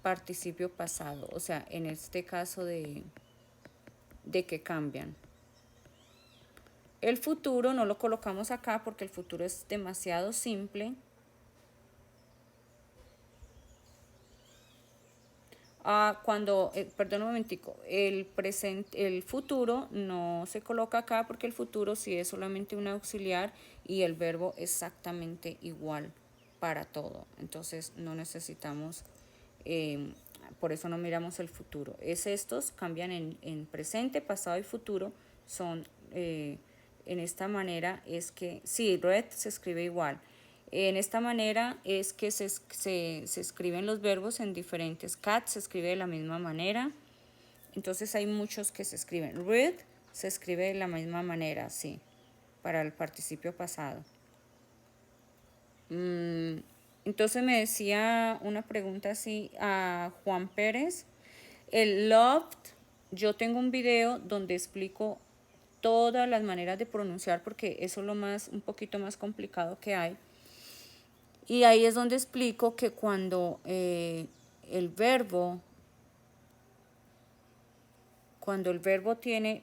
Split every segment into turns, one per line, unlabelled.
participio pasado, o sea, en este caso de que cambian. El futuro no lo colocamos acá porque el futuro es demasiado simple. Perdón un momentico, el futuro no se coloca acá porque el futuro sí es solamente un auxiliar y el verbo exactamente igual para todo. Entonces no necesitamos, por eso no miramos el futuro. Estos cambian en presente, pasado y futuro, son en esta manera es que, sí, red se escribe igual. En esta manera es que se escriben los verbos en diferentes. Cat se escribe de la misma manera. Entonces hay muchos que se escriben. Read se escribe de la misma manera, sí, para el participio pasado. Entonces me decía una pregunta así a Juan Pérez. El loved, yo tengo un video donde explico todas las maneras de pronunciar porque eso es lo más, un poquito más complicado que hay. Y ahí es donde explico que cuando el verbo tiene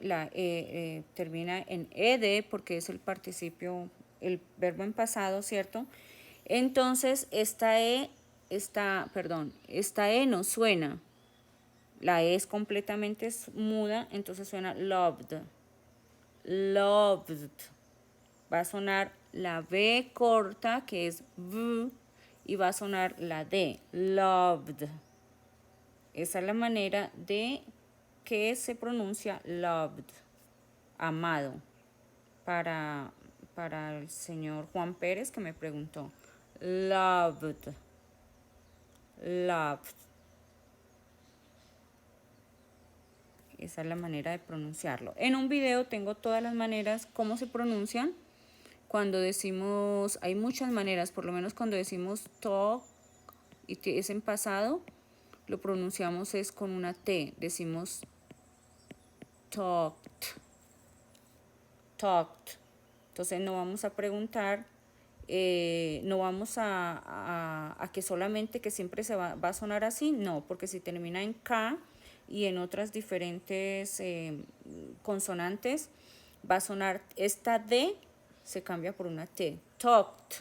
termina en ed, porque es el participio, el verbo en pasado, ¿cierto? Entonces esta e no suena. La e es completamente muda, entonces suena loved. Loved. Va a sonar la B corta, que es V, y va a sonar la D, loved. Esa es la manera de que se pronuncia loved, amado, para el señor Juan Pérez que me preguntó. Loved, loved. Esa es la manera de pronunciarlo. En un video tengo todas las maneras, cómo se pronuncian. Cuando decimos, hay muchas maneras, por lo menos cuando decimos talk y es en pasado, lo pronunciamos es con una T, decimos talked, talked. Entonces no vamos a preguntar, no vamos a que solamente que siempre va a sonar así, no, porque si termina en K y en otras diferentes consonantes, va a sonar esta D, se cambia por una T, talked.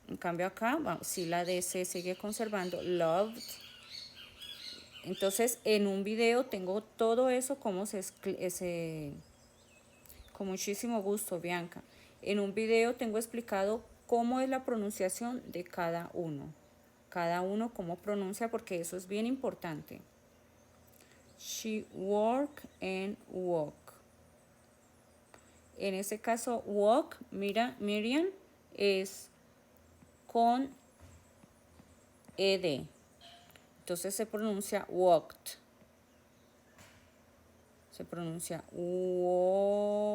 En cambio acá, si la D se sigue conservando, loved. Entonces en un video tengo todo eso como con muchísimo gusto, Bianca. En un video tengo explicado cómo es la pronunciación de cada uno. Cada uno cómo pronuncia, porque eso es bien importante. She work and walk. En este caso, walk, mira, Miriam, es con ed. Entonces se pronuncia walked. Se pronuncia walk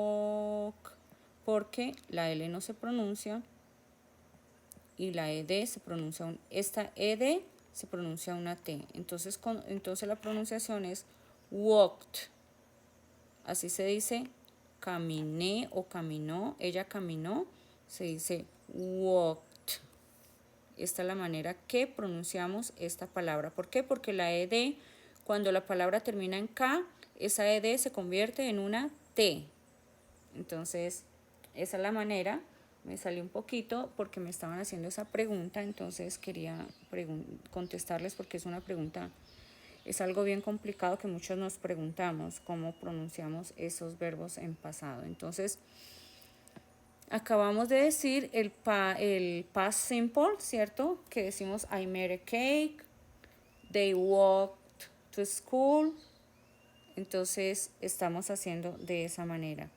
porque la L no se pronuncia y la ED se pronuncia esta ED se pronuncia una T. Entonces la pronunciación es walked. Así se dice caminé o caminó, ella caminó, se dice walked. Esta es la manera que pronunciamos esta palabra. ¿Por qué? Porque la ED, cuando la palabra termina en K, esa ED se convierte en una T. Entonces, esa es la manera. Me salió un poquito porque me estaban haciendo esa pregunta, entonces quería contestarles porque es una pregunta, es algo bien complicado que muchos nos preguntamos, cómo pronunciamos esos verbos en pasado. Entonces, acabamos de decir el past simple, ¿cierto? Que decimos I made a cake, they walked to school. Entonces estamos haciendo de esa manera.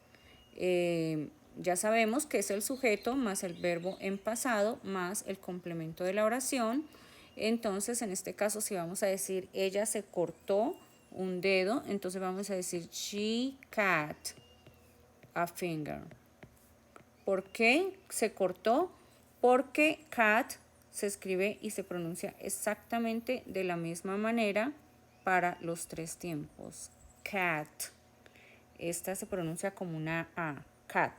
Ya sabemos que es el sujeto más el verbo en pasado más el complemento de la oración. Entonces en este caso si vamos a decir ella se cortó un dedo, entonces vamos a decir she cut a finger. ¿Por qué se cortó? Porque cat se escribe y se pronuncia exactamente de la misma manera para los tres tiempos. Cat. Esta se pronuncia como una A, cat.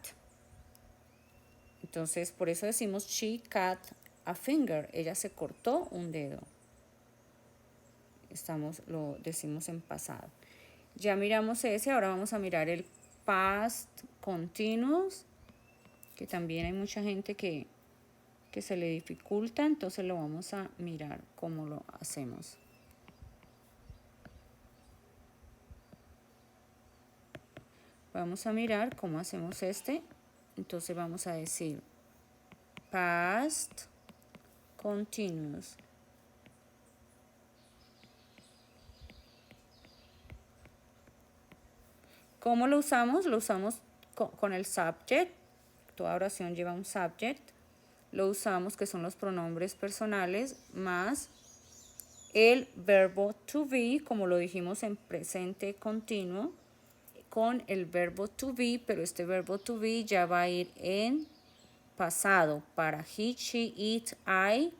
Entonces, por eso decimos she cut a finger. Ella se cortó un dedo. lo decimos en pasado. Ya miramos ese, ahora vamos a mirar el past continuous, que también hay mucha gente que se le dificulta, entonces lo vamos a mirar cómo lo hacemos. Vamos a mirar cómo hacemos este. Entonces vamos a decir past continuous. ¿Cómo lo usamos? Lo usamos con el subject. Toda oración lleva un subject. Lo usamos, que son los pronombres personales, más el verbo to be, como lo dijimos en presente continuo, con el verbo to be, pero este verbo to be ya va a ir en pasado para he, she, it, I,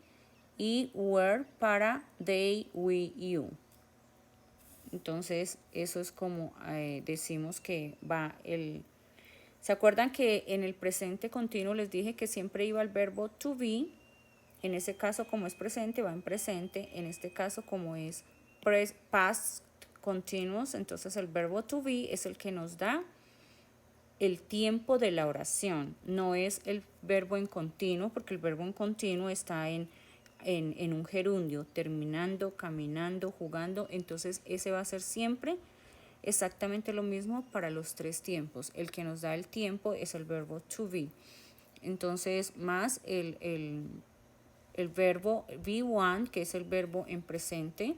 y were para they, we, you. Entonces eso es como decimos que va el... ¿Se acuerdan que en el presente continuo les dije que siempre iba el verbo to be? En ese caso, como es presente, va en presente. En este caso, como es past continuous, entonces el verbo to be es el que nos da el tiempo de la oración. No es el verbo en continuo, porque el verbo en continuo está en un gerundio, terminando, caminando, jugando. Entonces ese va a ser siempre exactamente lo mismo para los tres tiempos. El que nos da el tiempo es el verbo to be. Entonces más el verbo be one, que es el verbo en presente,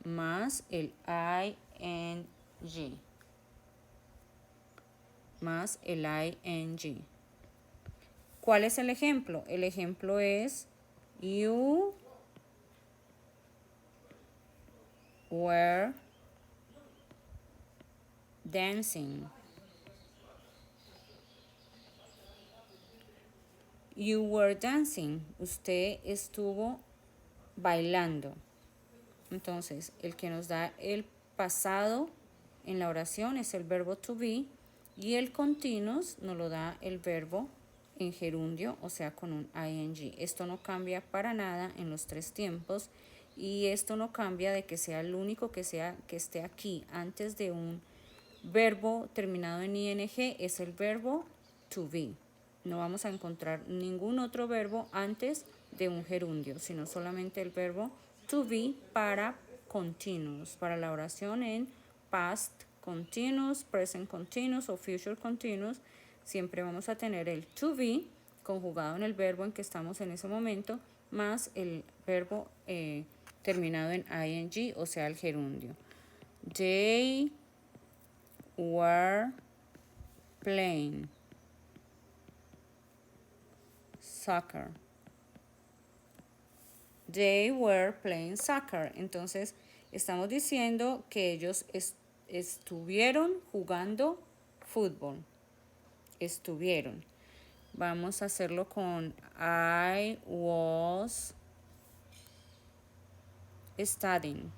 más el ing. Más el ing. ¿Cuál es el ejemplo? El ejemplo es you were dancing. You were dancing. Usted estuvo bailando. Entonces, el que nos da el pasado en la oración es el verbo to be, y el continuous nos lo da el verbo en gerundio, o sea, con un ing. Esto no cambia para nada en los tres tiempos, y esto no cambia de que sea el único que esté aquí antes de un verbo terminado en ing, es el verbo to be. No vamos a encontrar ningún otro verbo antes de un gerundio, sino solamente el verbo to be para continuous, para la oración en past continuous, present continuous o future continuous. Siempre vamos a tener el to be conjugado en el verbo en que estamos en ese momento, más el verbo terminado en ing, o sea, el gerundio. They were playing soccer. They were playing soccer. Entonces, estamos diciendo que ellos estuvieron jugando fútbol. Estuvieron. Vamos a hacerlo con I was studying.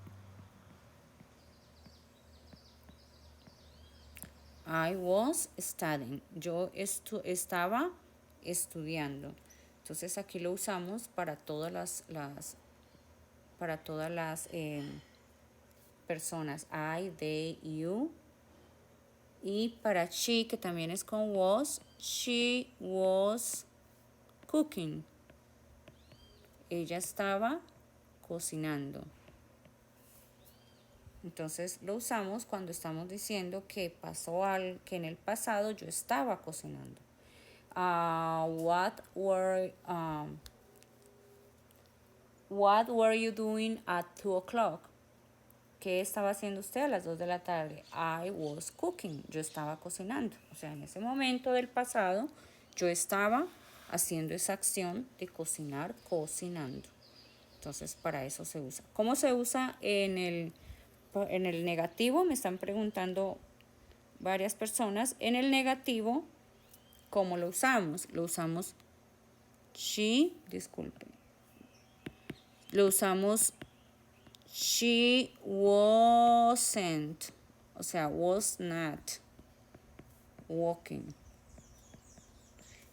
I was studying. Yo estaba estudiando. Entonces aquí lo usamos para todas las personas. I, they, you. Y para she, que también es con was, she was cooking. Ella estaba cocinando. Entonces lo usamos cuando estamos diciendo que pasó algo, que en el pasado yo estaba cocinando. What were you doing at 2 o'clock? ¿Qué estaba haciendo usted a las 2 de la tarde? I was cooking. Yo estaba cocinando. O sea, en ese momento del pasado, yo estaba haciendo esa acción de cocinar, cocinando. Entonces, para eso se usa. ¿Cómo se usa en el negativo? Me están preguntando varias personas. En el negativo, ¿cómo lo usamos? Lo usamos lo usamos she wasn't, o sea, was not walking.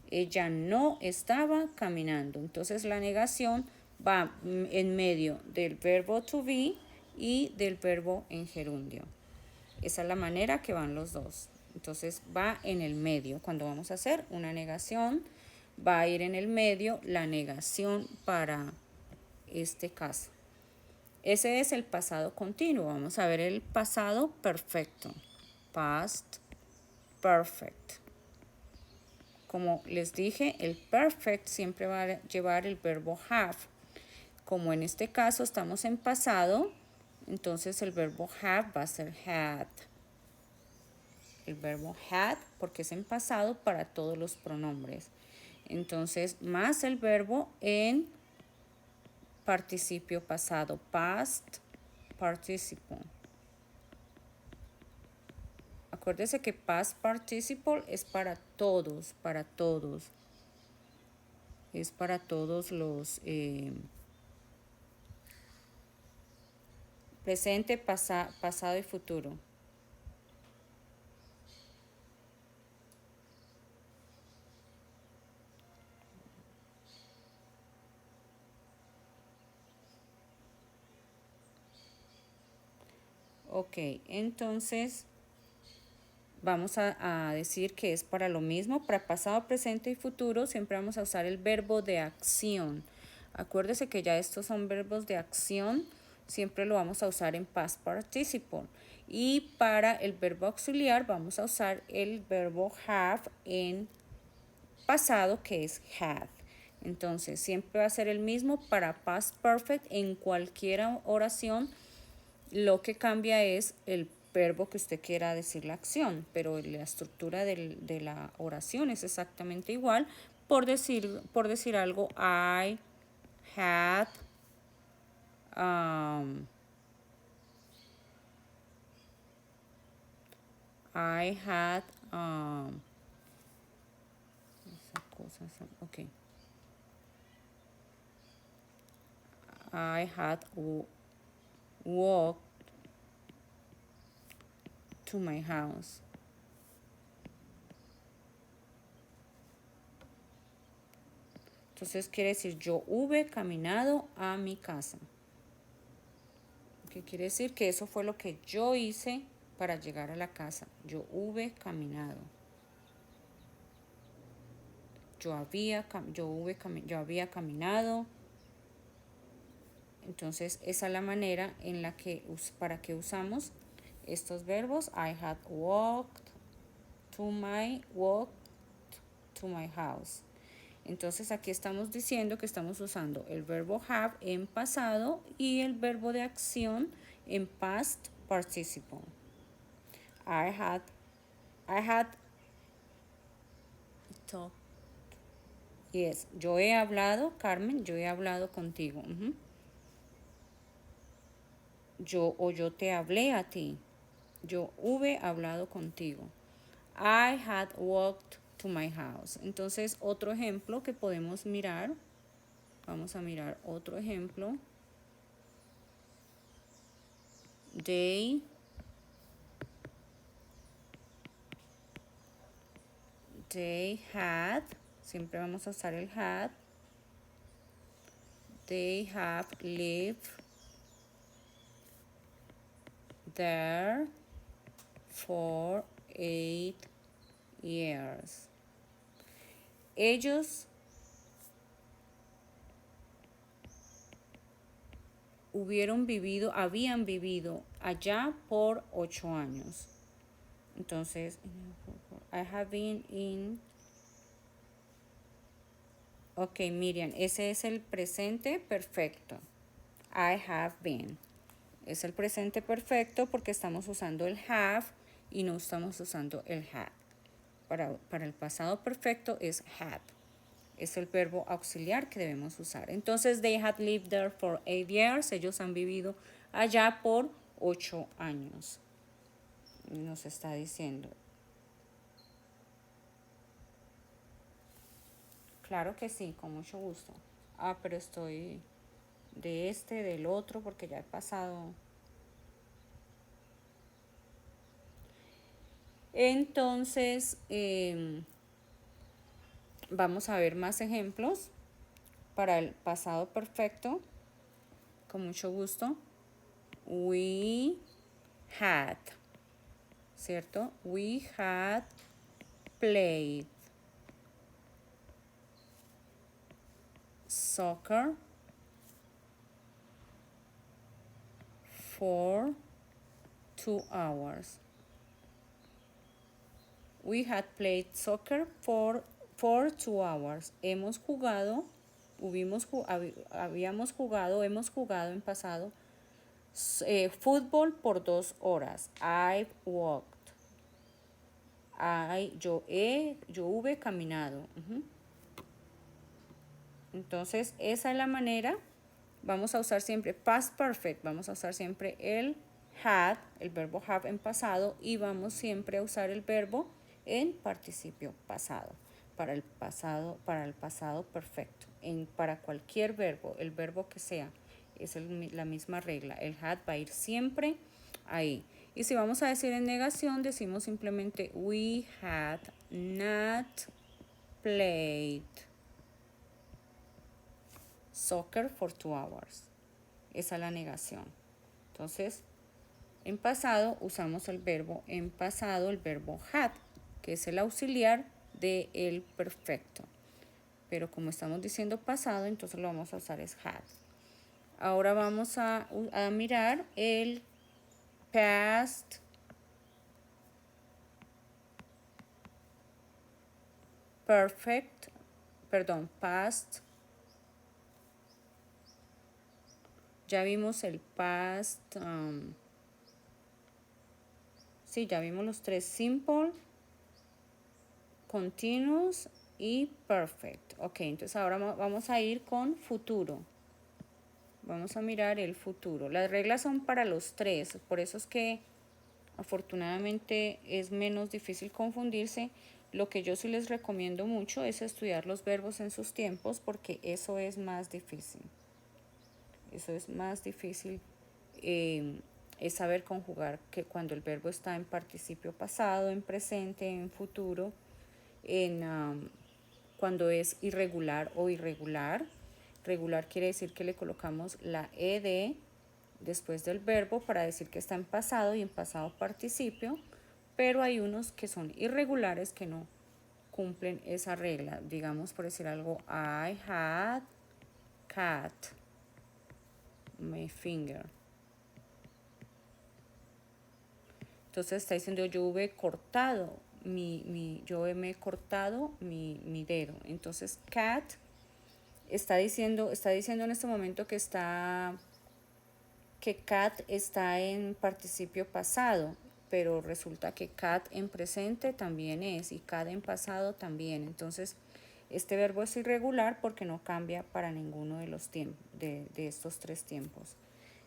Ella no estaba caminando. Entonces la negación va en medio del verbo to be y del verbo en gerundio. Esa es la manera que van los dos. Entonces va en el medio. Cuando vamos a hacer una negación, va a ir en el medio la negación para este caso. Ese es el pasado continuo. Vamos a ver el pasado perfecto. Past perfect. Como les dije, el perfect siempre va a llevar el verbo have. Como en este caso estamos en pasado, entonces el verbo have va a ser had. El verbo had porque es en pasado para todos los pronombres. Entonces, más el verbo en participio pasado, past participle. Acuérdese que past participle es para todos, para todos. Es para todos los presente, pasado y futuro. Ok, entonces vamos a decir que es para lo mismo, para pasado, presente y futuro, siempre vamos a usar el verbo de acción. Acuérdese que ya estos son verbos de acción, siempre lo vamos a usar en past participle. Y para el verbo auxiliar vamos a usar el verbo have en pasado, que es had. Entonces siempre va a ser el mismo para past perfect en cualquier oración. Lo que cambia es el verbo que usted quiera decir la acción, pero la estructura de la oración es exactamente igual. Por decir algo, I had I had okay. I had walked to my house. Entonces quiere decir yo hube caminado a mi casa. ¿Qué quiere decir? Que eso fue lo que yo hice para llegar a la casa. Yo hube caminado. Yo había caminado. Entonces esa es la manera en la que para que usamos estos verbos. I had walked to my house. Entonces aquí estamos diciendo que estamos usando el verbo have en pasado y el verbo de acción en past participle. I had talked. Yes, yo he hablado, Carmen, yo he hablado contigo. Yo te hablé a ti. Yo hube hablado contigo. I had walked to my house. Entonces, otro ejemplo que podemos mirar. Vamos a mirar otro ejemplo. They had. Siempre vamos a usar el had. They have lived there for 8 years. Ellos habían vivido allá por 8 años. Entonces, I have been in. Ok, Miriam, ese es el presente perfecto. I have been. Es el presente perfecto porque estamos usando el have y no estamos usando el had. Para el pasado perfecto es had. Es el verbo auxiliar que debemos usar. Entonces, they had lived there for 8 years. Ellos han vivido allá por 8 años. Nos está diciendo. Claro que sí, con mucho gusto. Pero estoy del otro, porque ya he pasado. Entonces, vamos a ver más ejemplos para el pasado perfecto, con mucho gusto. We had, ¿cierto? We had played soccer for 2 hours. We had played soccer for 2 hours. Hemos jugado, habíamos jugado, hemos jugado en pasado fútbol por 2 horas. I've walked. Yo hube caminado. Entonces, esa es la manera. Vamos a usar siempre past perfect. Vamos a usar siempre el had, el verbo have en pasado, y vamos siempre a usar el verbo en participio pasado. Para el pasado perfecto. Para cualquier verbo, el verbo que sea, es la misma regla. El had va a ir siempre ahí. Y si vamos a decir en negación, decimos simplemente we had not played soccer for 2 hours. Esa es la negación. Entonces, en pasado usamos el verbo en pasado, el verbo had, que es el auxiliar de el perfecto. Pero como estamos diciendo pasado, entonces lo vamos a usar es had. Ahora vamos a mirar el past perfect, perdón, past. Ya vimos el past, sí, ya vimos los tres: simple, continuous y perfect. Ok, entonces ahora vamos a ir con futuro. Vamos a mirar el futuro. Las reglas son para los tres, por eso es que afortunadamente es menos difícil confundirse. Lo que yo sí les recomiendo mucho es estudiar los verbos en sus tiempos, porque eso es más difícil. Eso es más difícil, es saber conjugar que cuando el verbo está en participio pasado, en presente, en futuro, cuando es irregular o irregular. Regular quiere decir que le colocamos la ed después del verbo para decir que está en pasado y en pasado participio, pero hay unos que son irregulares que no cumplen esa regla. Digamos, por decir algo, I had cut my finger. Entonces está diciendo yo me he cortado mi dedo. Entonces cat está diciendo en este momento que cat está en participio pasado, pero resulta que cat en presente también es y cat en pasado también. Entonces este verbo es irregular porque no cambia para ninguno de los tiempos de estos tres tiempos.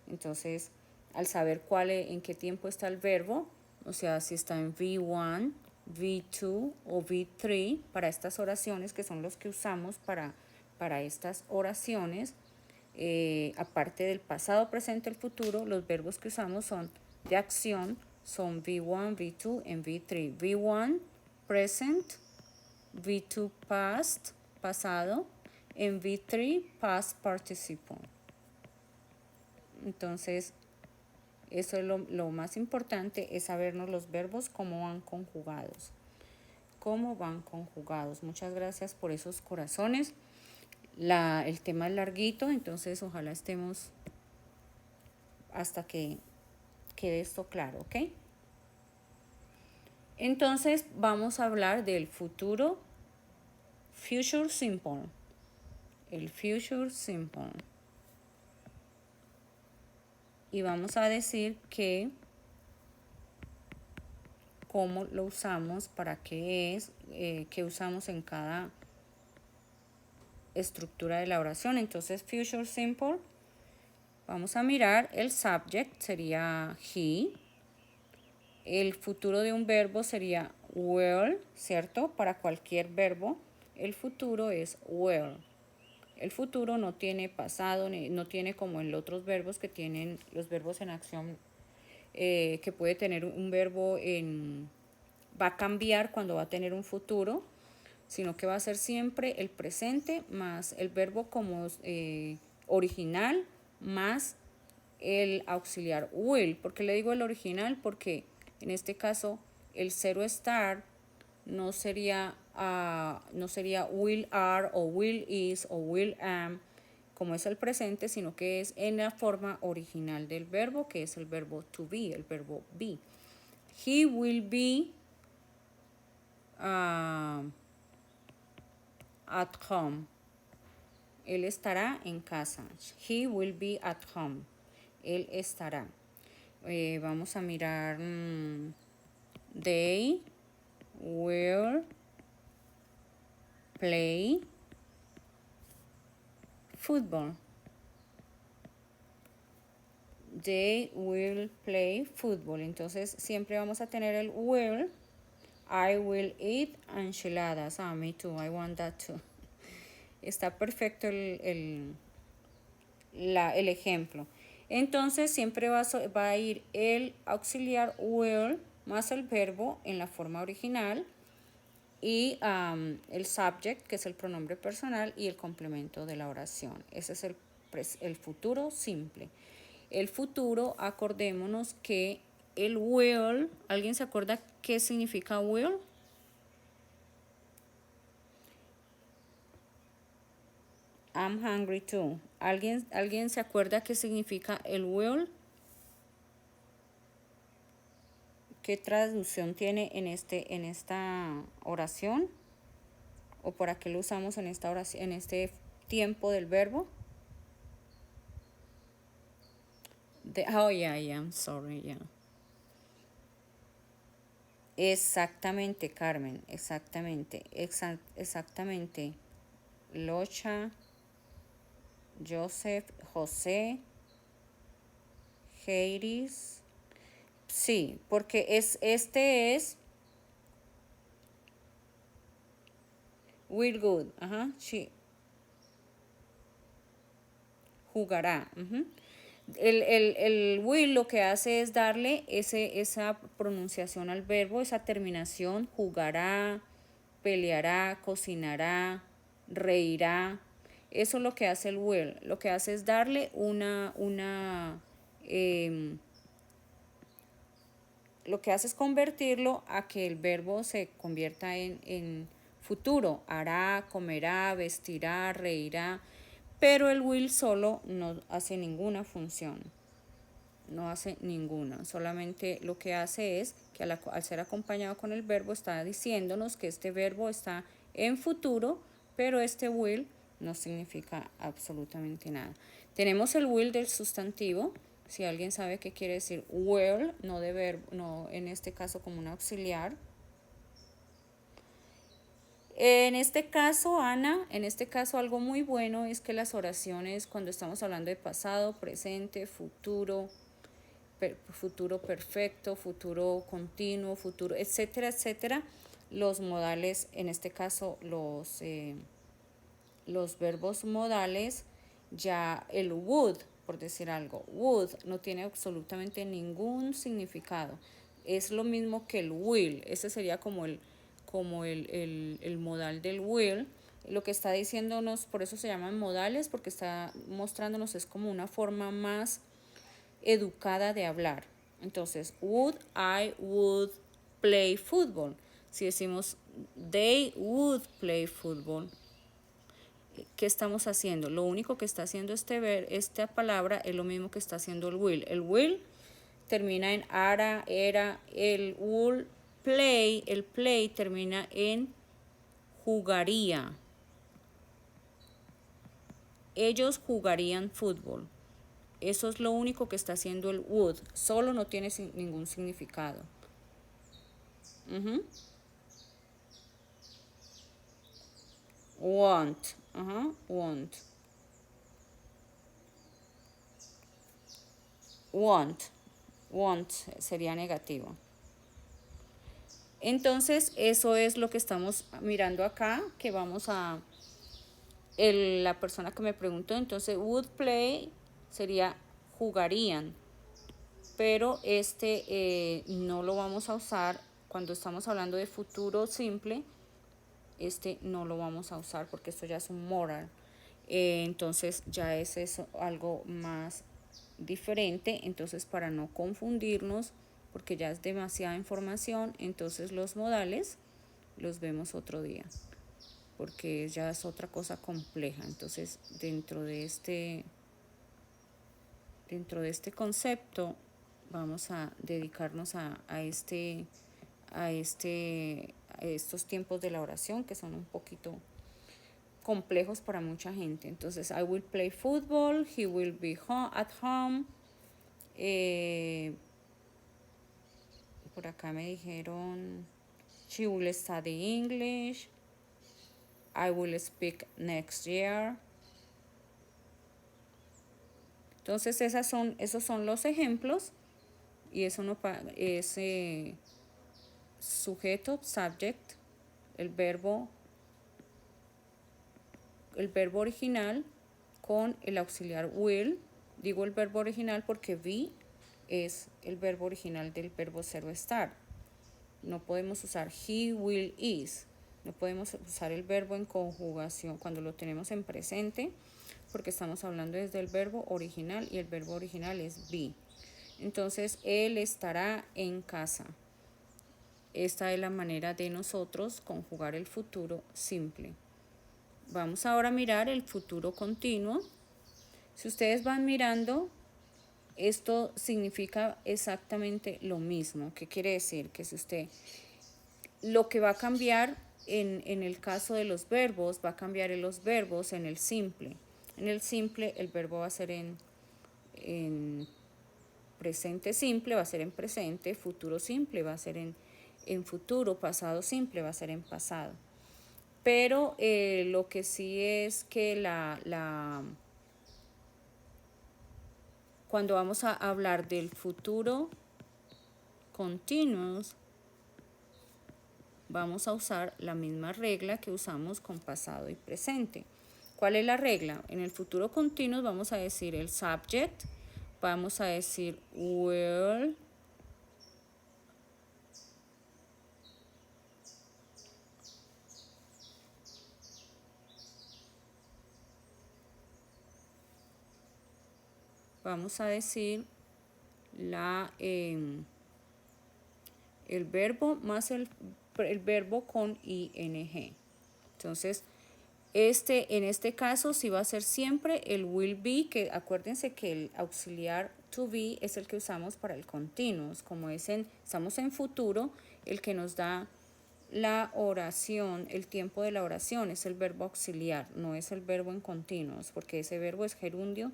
Entonces, al saber en qué tiempo está el verbo, o sea, si está en V1, V2 o V3 para estas oraciones, que son los que usamos para estas oraciones, aparte del pasado, presente, el futuro, los verbos que usamos son de acción, son V1, V2 y V3. V1, present, V2, past, pasado, en V3, past participle. Entonces, eso es lo más importante, es sabernos los verbos, cómo van conjugados. Cómo van conjugados. Muchas gracias por esos corazones. El tema es larguito, entonces ojalá estemos hasta que quede esto claro, ¿ok? Entonces vamos a hablar del futuro, future simple. El future simple. Y vamos a decir cómo lo usamos, para qué es, qué usamos en cada estructura de la oración. Entonces, future simple, vamos a mirar el subject, sería he. El futuro de un verbo sería will, ¿cierto? Para cualquier verbo, el futuro es will. El futuro no tiene pasado, no tiene como en los otros verbos que tienen los verbos en acción, que puede tener un verbo va a cambiar cuando va a tener un futuro, sino que va a ser siempre el presente más el verbo como original más el auxiliar will. ¿Por qué le digo el original? Porque en este caso el 0 estar no sería will are o will is o will am como es el presente, sino que es en la forma original del verbo, que es el verbo to be, el verbo be. He will be at home. Él estará en casa. He will be at home. Él estará. Vamos a mirar. They will play football. They will play football. Entonces siempre vamos a tener el will. I will eat enchiladas. Me too. I want that too. Está perfecto el ejemplo. Entonces siempre va a ir el auxiliar will más el verbo en la forma original y el subject, que es el pronombre personal, y el complemento de la oración. Ese es el futuro simple. El futuro, acordémonos que el will, ¿alguien se acuerda qué significa will? I'm hungry too. ¿Alguien se acuerda qué significa el will? ¿Qué traducción tiene en esta oración? ¿O para qué lo usamos en esta oración, en este tiempo del verbo? Yeah, I'm sorry, yeah. Exactamente, Carmen, exactamente. Locha, Joseph, José, Heiris. Sí, porque este es will good, sí. Jugará. El will lo que hace es darle esa pronunciación al verbo, esa terminación, jugará, peleará, cocinará, reirá. Eso es lo que hace el will. Lo que hace es darle lo que hace es convertirlo a que el verbo se convierta en futuro. Hará, comerá, vestirá, reirá. Pero el will solo no hace ninguna función. No hace ninguna. Solamente lo que hace es que al ser acompañado con el verbo está diciéndonos que este verbo está en futuro, pero este will no significa absolutamente nada. Tenemos el will del sustantivo. Si alguien sabe qué quiere decir will, no de verbo, no en este caso como un auxiliar. En este caso, Ana, algo muy bueno es que las oraciones, cuando estamos hablando de pasado, presente, futuro, futuro perfecto, futuro continuo, futuro, etcétera, etcétera, los modales, en este caso los verbos modales, ya el would, por decir algo, would no tiene absolutamente ningún significado. Es lo mismo que el will. Ese sería como el modal del will. Lo que está diciéndonos, por eso se llaman modales, porque está mostrándonos es como una forma más educada de hablar. Entonces, I would play football. Si decimos they would play football, ¿qué estamos haciendo? Lo único que está haciendo esta palabra es lo mismo que está haciendo el will. El will termina en ara, era, el would play, el play termina en jugaría. Ellos jugarían fútbol. Eso es lo único que está haciendo el would. Solo no tiene ningún significado. Want. Want. Want sería negativo. Entonces, eso es lo que estamos mirando acá, que vamos a... la persona que me preguntó, entonces, would play sería jugarían, pero no lo vamos a usar cuando estamos hablando de futuro simple, no lo vamos a usar porque esto ya es un moral. Entonces, ya es eso, algo más diferente, entonces para no confundirnos, porque ya es demasiada información, entonces los modales los vemos otro día, porque ya es otra cosa compleja. Entonces dentro de este concepto vamos a dedicarnos a estos tiempos de la oración que son un poquito complejos para mucha gente. Entonces, I will play football, he will be at home. Por acá me dijeron, she will study English, I will speak next year. Entonces, esos son los ejemplos y eso no es sujeto, subject, el verbo original con el auxiliar will. Digo el verbo original porque be es el verbo original del verbo ser o estar. No podemos usar he, will, is. No podemos usar el verbo en conjugación cuando lo tenemos en presente porque estamos hablando desde el verbo original y el verbo original es be. Entonces, él estará en casa. Esta es la manera de nosotros conjugar el futuro simple. Vamos ahora a mirar el futuro continuo. Si ustedes van mirando, esto significa exactamente lo mismo. ¿Qué quiere decir? Que si usted, lo que va a cambiar en el caso de los verbos, va a cambiar en los verbos en el simple. En el simple el verbo va a ser en presente simple, va a ser en presente, futuro simple va a ser en futuro, pasado simple va a ser en pasado. Pero lo que sí es que cuando vamos a hablar del futuro continuous, vamos a usar la misma regla que usamos con pasado y presente. ¿Cuál es la regla? En el futuro continuous vamos a decir el subject, vamos a decir will, vamos a decir el verbo más el verbo con ing. Entonces, en este caso sí va a ser siempre el will be, que acuérdense que el auxiliar to be es el que usamos para el continuous. Como estamos en futuro, el que nos da la oración, el tiempo de la oración es el verbo auxiliar, no es el verbo en continuous, porque ese verbo es gerundio,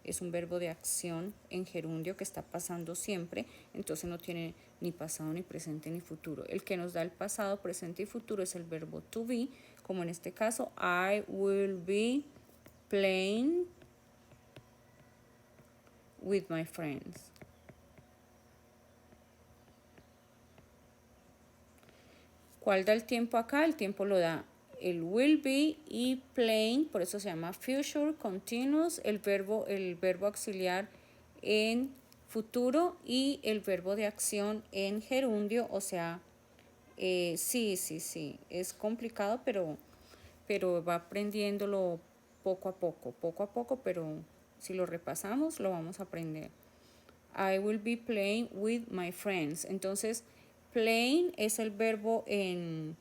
es un verbo de acción en gerundio que está pasando siempre, entonces no tiene ni pasado, ni presente, ni futuro. El que nos da el pasado, presente y futuro es el verbo to be, como en este caso, I will be playing with my friends. ¿Cuál da el tiempo acá? El tiempo lo da el will be y playing, por eso se llama future continuous, el verbo auxiliar en futuro y el verbo de acción en gerundio, o sea, sí, es complicado, pero va aprendiéndolo poco a poco, pero si lo repasamos lo vamos a aprender. I will be playing with my friends. Entonces, playing es el verbo en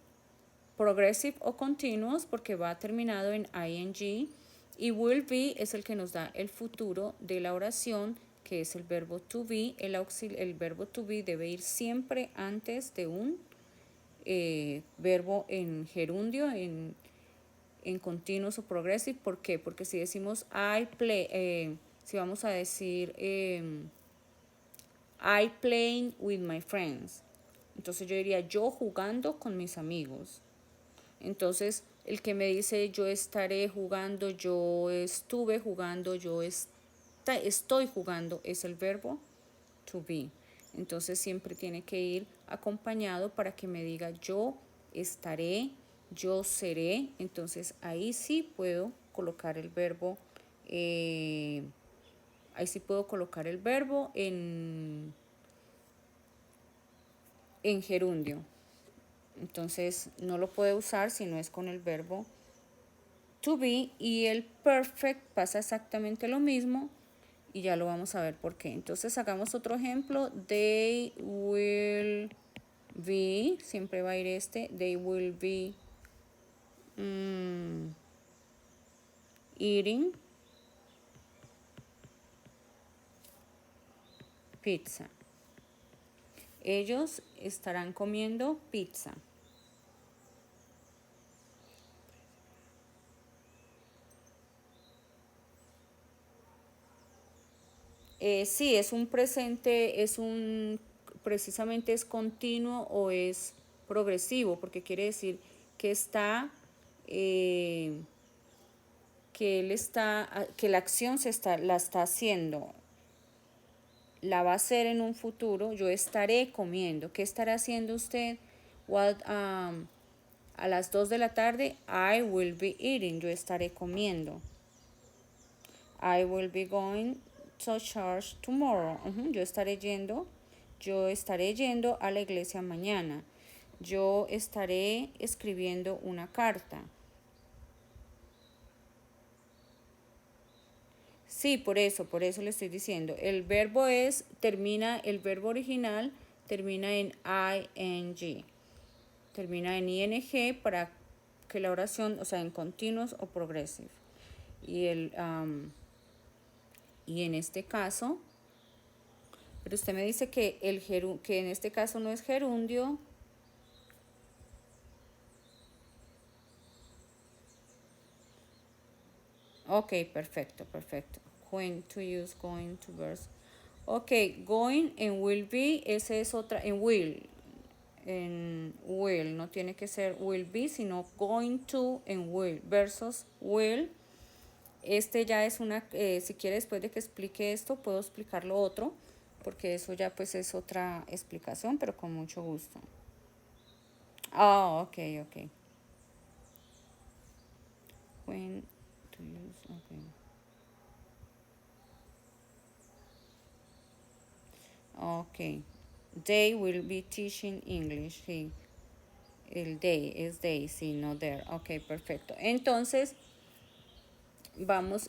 progressive o continuous porque va terminado en ing, y will be es el que nos da el futuro de la oración, que es el verbo to be. El verbo to be debe ir siempre antes de un verbo en gerundio, en continuous o progressive. ¿Por qué? Porque si decimos I play, si vamos a decir I playing with my friends, entonces yo diría yo jugando con mis amigos. Entonces, el que me dice yo estaré jugando, yo estuve jugando, yo estoy jugando, es el verbo to be. Entonces, siempre tiene que ir acompañado para que me diga yo estaré, yo seré. Entonces, ahí sí puedo colocar el verbo, en gerundio. Entonces no lo puede usar si no es con el verbo to be, y el perfect pasa exactamente lo mismo. y ya lo vamos a ver por qué. Entonces hagamos otro ejemplo. They will be, siempre va a ir they will be eating pizza. Ellos estarán comiendo pizza. Sí, es un presente, precisamente es continuo o es progresivo, porque quiere decir que está, que la acción la está haciendo, la va a hacer en un futuro. Yo estaré comiendo. ¿Qué estará haciendo usted? A las 2 de la tarde, I will be eating, yo estaré comiendo. I will be going to church tomorrow. Yo estaré yendo a la iglesia mañana. Yo estaré escribiendo una carta. Sí, por eso le estoy diciendo. El verbo original termina en ing. Termina en ing para que la oración, o sea, en continuous o progressive. Y en este caso, pero usted me dice que que en este caso no es gerundio. Ok, perfecto. When to use going to verse. Ok, going en will be, esa es otra, en will, no tiene que ser will be, sino going to en will, versus will. Ya es si quiere después de que explique esto, puedo explicar lo otro, porque eso ya pues es otra explicación, pero con mucho gusto. Ok. When to use, ok. Ok. They will be teaching English, sí. El they es they, sí, no there. Ok, perfecto. Entonces,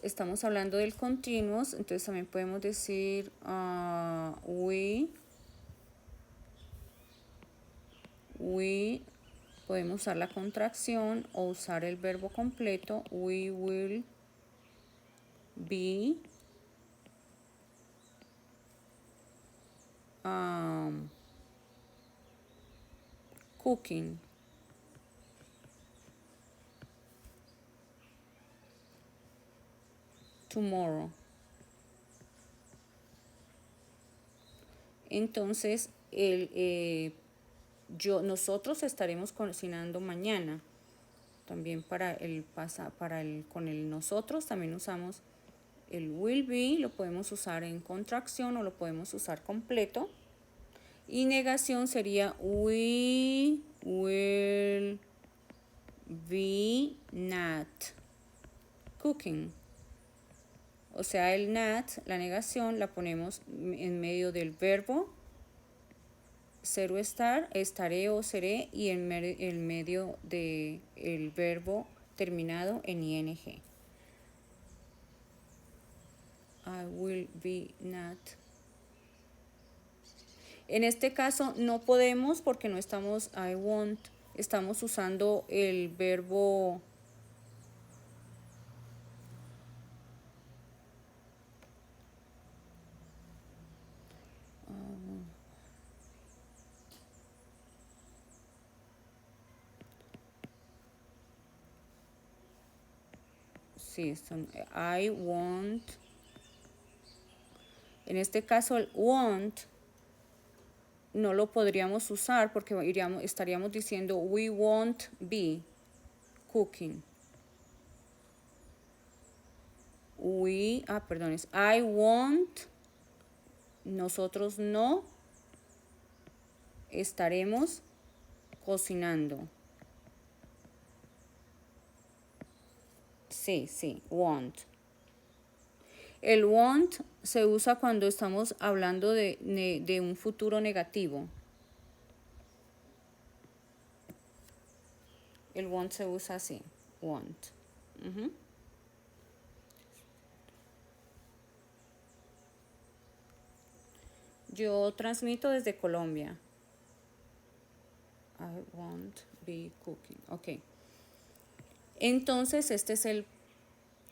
estamos hablando del continuous, entonces también podemos decir podemos usar la contracción o usar el verbo completo. We will be cooking. Tomorrow. Entonces, nosotros estaremos cocinando mañana. También con el nosotros también usamos el will be, lo podemos usar en contracción o lo podemos usar completo. Y negación sería we will be not cooking. O sea, el not, la negación, la ponemos en medio del verbo ser o estar, estaré o seré, y en medio del verbo terminado en ing. I will be not. En este caso no podemos porque no estamos I won't. Estamos usando el verbo I won't. En este caso el won't no lo podríamos usar porque estaríamos diciendo we won't be cooking. Es I won't. Nosotros no estaremos cocinando. Sí, won't. El won't se usa cuando estamos hablando de un futuro negativo. El won't se usa así, won't. Yo transmito desde Colombia. I won't be cooking. Ok. Entonces, este es el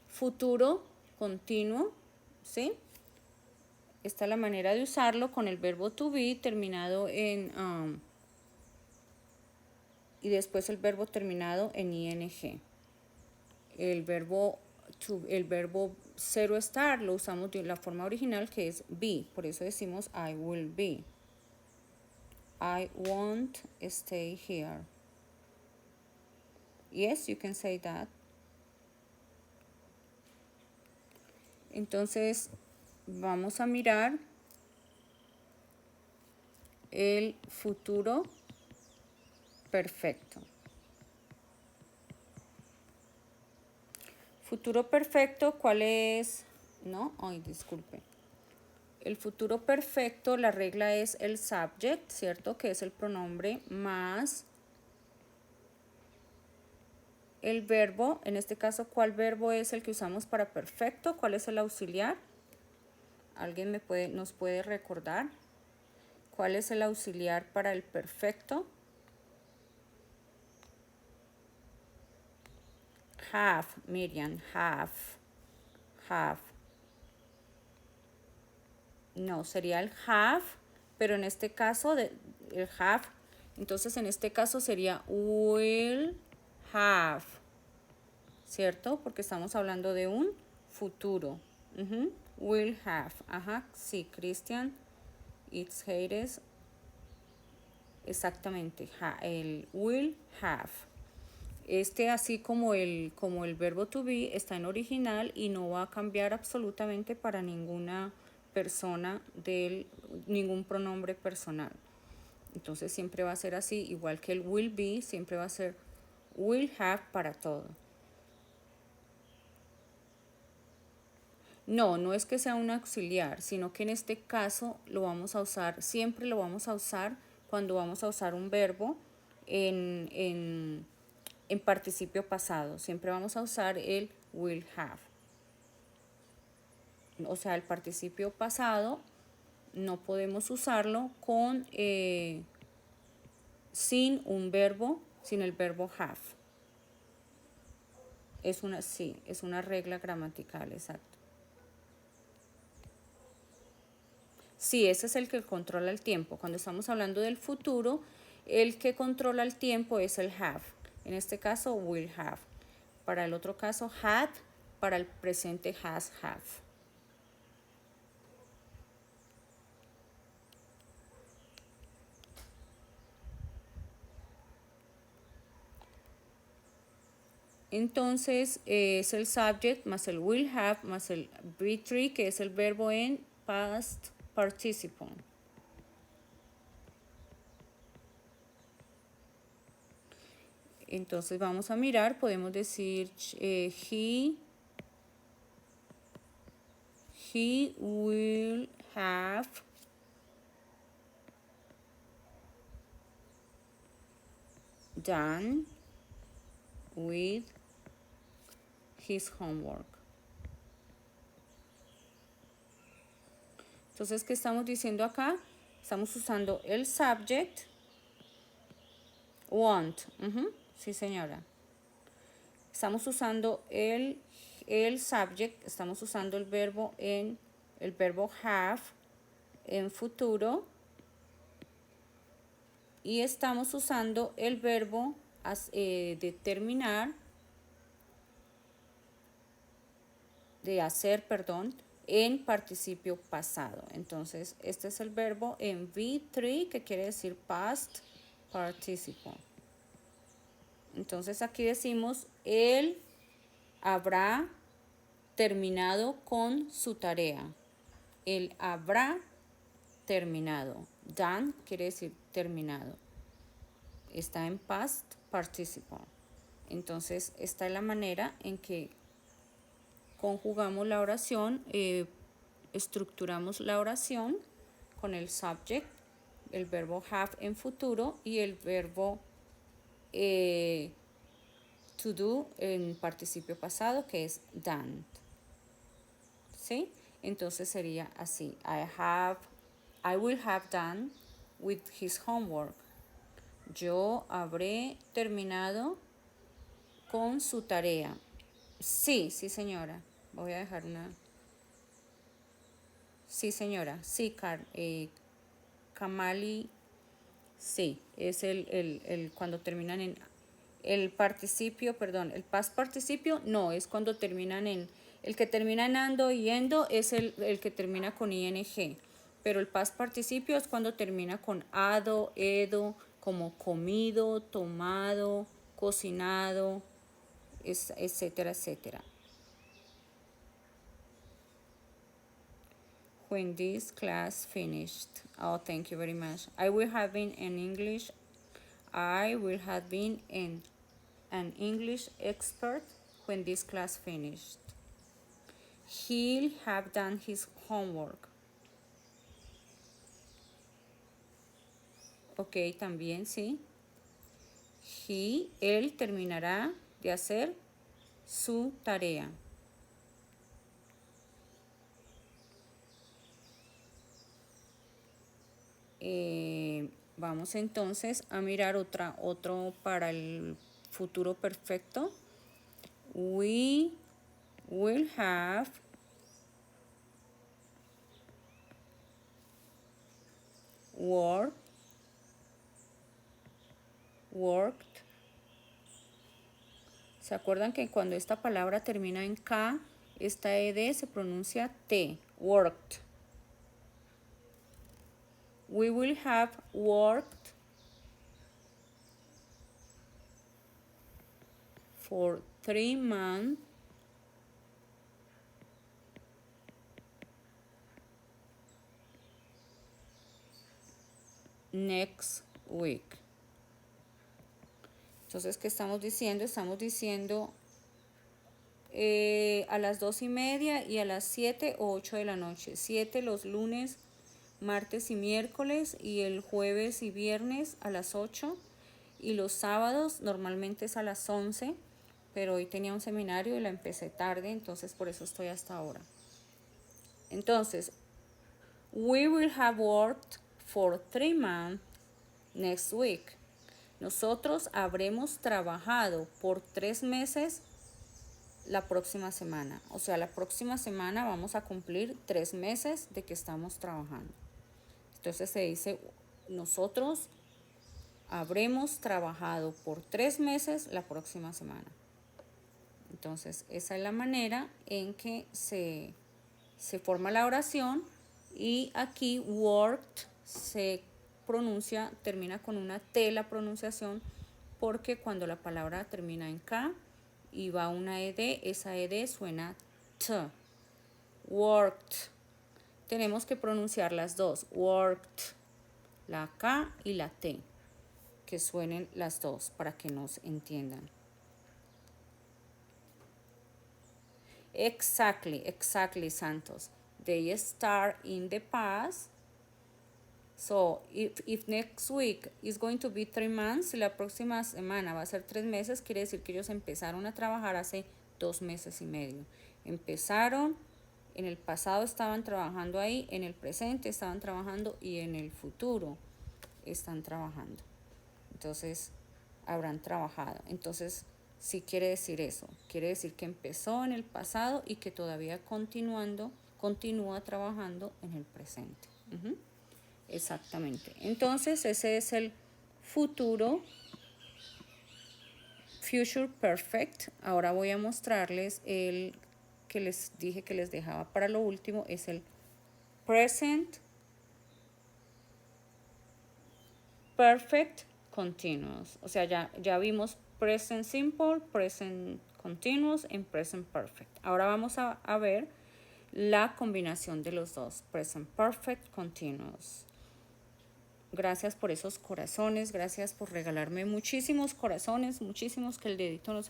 futuro continuo, ¿sí? Esta es la manera de usarlo con el verbo to be terminado en y después el verbo terminado en ing. El verbo zero estar lo usamos de la forma original que es be, por eso decimos I will be. I won't stay here. Yes, you can say that. Entonces, vamos a mirar el futuro perfecto. Futuro perfecto, ¿cuál es? No, ay, disculpe. El futuro perfecto, la regla es el subject, ¿cierto? Que es el pronombre más el verbo. En este caso, ¿cuál verbo es el que usamos para perfecto? ¿Cuál es el auxiliar? ¿Alguien nos puede recordar? ¿Cuál es el auxiliar para el perfecto? Have, Miriam, have. No, sería el have, pero en este caso, el have, entonces en este caso sería will have, ¿cierto? Porque estamos hablando de un futuro. Will have, ajá, sí, Christian, it's haters, exactamente, el will have. Este, así como el verbo to be, está en original y no va a cambiar absolutamente para ninguna persona ningún pronombre personal. Entonces siempre va a ser así, igual que el will be, siempre va a ser will have para todo. No, no es que sea un auxiliar, sino que en este caso lo vamos a usar, siempre lo vamos a usar cuando vamos a usar un verbo en participio pasado. Siempre vamos a usar el will have. O sea, el participio pasado no podemos usarlo sin un verbo, sin el verbo have. Es una regla gramatical, exacto. Sí, ese es el que controla el tiempo. Cuando estamos hablando del futuro, el que controla el tiempo es el have. En este caso, will have. Para el otro caso, had. Para el presente, has, have. Entonces, es el subject más el will have más el be3, que es el verbo en past participle. Entonces vamos a mirar, podemos decir he will have done with his homework. Entonces, ¿qué estamos diciendo acá? Estamos usando el subject, want. Sí, señora. Estamos usando el subject, estamos usando el verbo have en futuro y estamos usando el verbo de terminar, de hacer, perdón, en participio pasado. Entonces, este es el verbo en V3, que quiere decir past participle. Entonces, aquí decimos, él habrá terminado con su tarea. Él habrá terminado. Done quiere decir terminado. Está en past participle. Entonces, esta es la manera en que conjugamos la oración, estructuramos la oración con el subject, el verbo have en futuro y el verbo to do en participio pasado, que es done. ¿Sí? Entonces sería así: I have I will have done with his homework. Yo habré terminado con su tarea. Sí, sí señora. Voy a dejar una... Sí señora. Sí, Kamali. Sí, es cuando terminan en... El participio, perdón, el past participio no, es cuando terminan en... El que termina en ando y endo es el que termina con ing. Pero el past participio es cuando termina con ado, edo, como comido, tomado, cocinado, etcétera, etcétera. When this class finished. Oh, thank you very much. I will have been in English. I will have been an English expert when this class finished. He'll have done his homework. Ok, también sí. Él terminará de hacer su tarea. Vamos entonces a mirar otro para el futuro perfecto. We will have worked. ¿Se acuerdan que cuando esta palabra termina en K, esta ed se pronuncia T? Worked. We will have worked for 3 months next week. Entonces, ¿qué estamos diciendo? Estamos diciendo a las 2:30 y a las 7 o 8 de la noche. 7 los lunes, martes y miércoles, y el jueves y viernes a las 8. Y los sábados normalmente es a las 11, pero hoy tenía un seminario y la empecé tarde, entonces por eso estoy hasta ahora. Entonces, we will have worked for 3 months next week. Nosotros habremos trabajado por 3 meses la próxima semana. O sea, la próxima semana vamos a cumplir 3 meses de que estamos trabajando. Entonces se dice, nosotros habremos trabajado por 3 meses la próxima semana. Entonces, esa es la manera en que se forma la oración, y aquí worked se pronuncia, termina con una T la pronunciación, porque cuando la palabra termina en K y va una ed, esa ed suena T. Worked. Tenemos que pronunciar las dos, worked, la K y la T, que suenen las dos para que nos entiendan. Exactly, Santos. They start in the past. So, if next week is going to be 3 months, si la próxima semana va a ser 3 meses, quiere decir que ellos empezaron a trabajar hace 2 meses y medio. Empezaron, en el pasado estaban trabajando ahí, en el presente estaban trabajando y en el futuro están trabajando. Entonces, habrán trabajado. Entonces, sí quiere decir eso. Quiere decir que empezó en el pasado y que todavía continúa trabajando en el presente. Exactamente. Entonces, ese es el futuro, future perfect. Ahora voy a mostrarles el que les dije que les dejaba para lo último, es el present perfect continuous. O sea, ya vimos present simple, present continuous y present perfect. Ahora vamos a ver la combinación de los dos, present perfect continuous. Gracias por esos corazones, gracias por regalarme muchísimos corazones, muchísimos, que el dedito no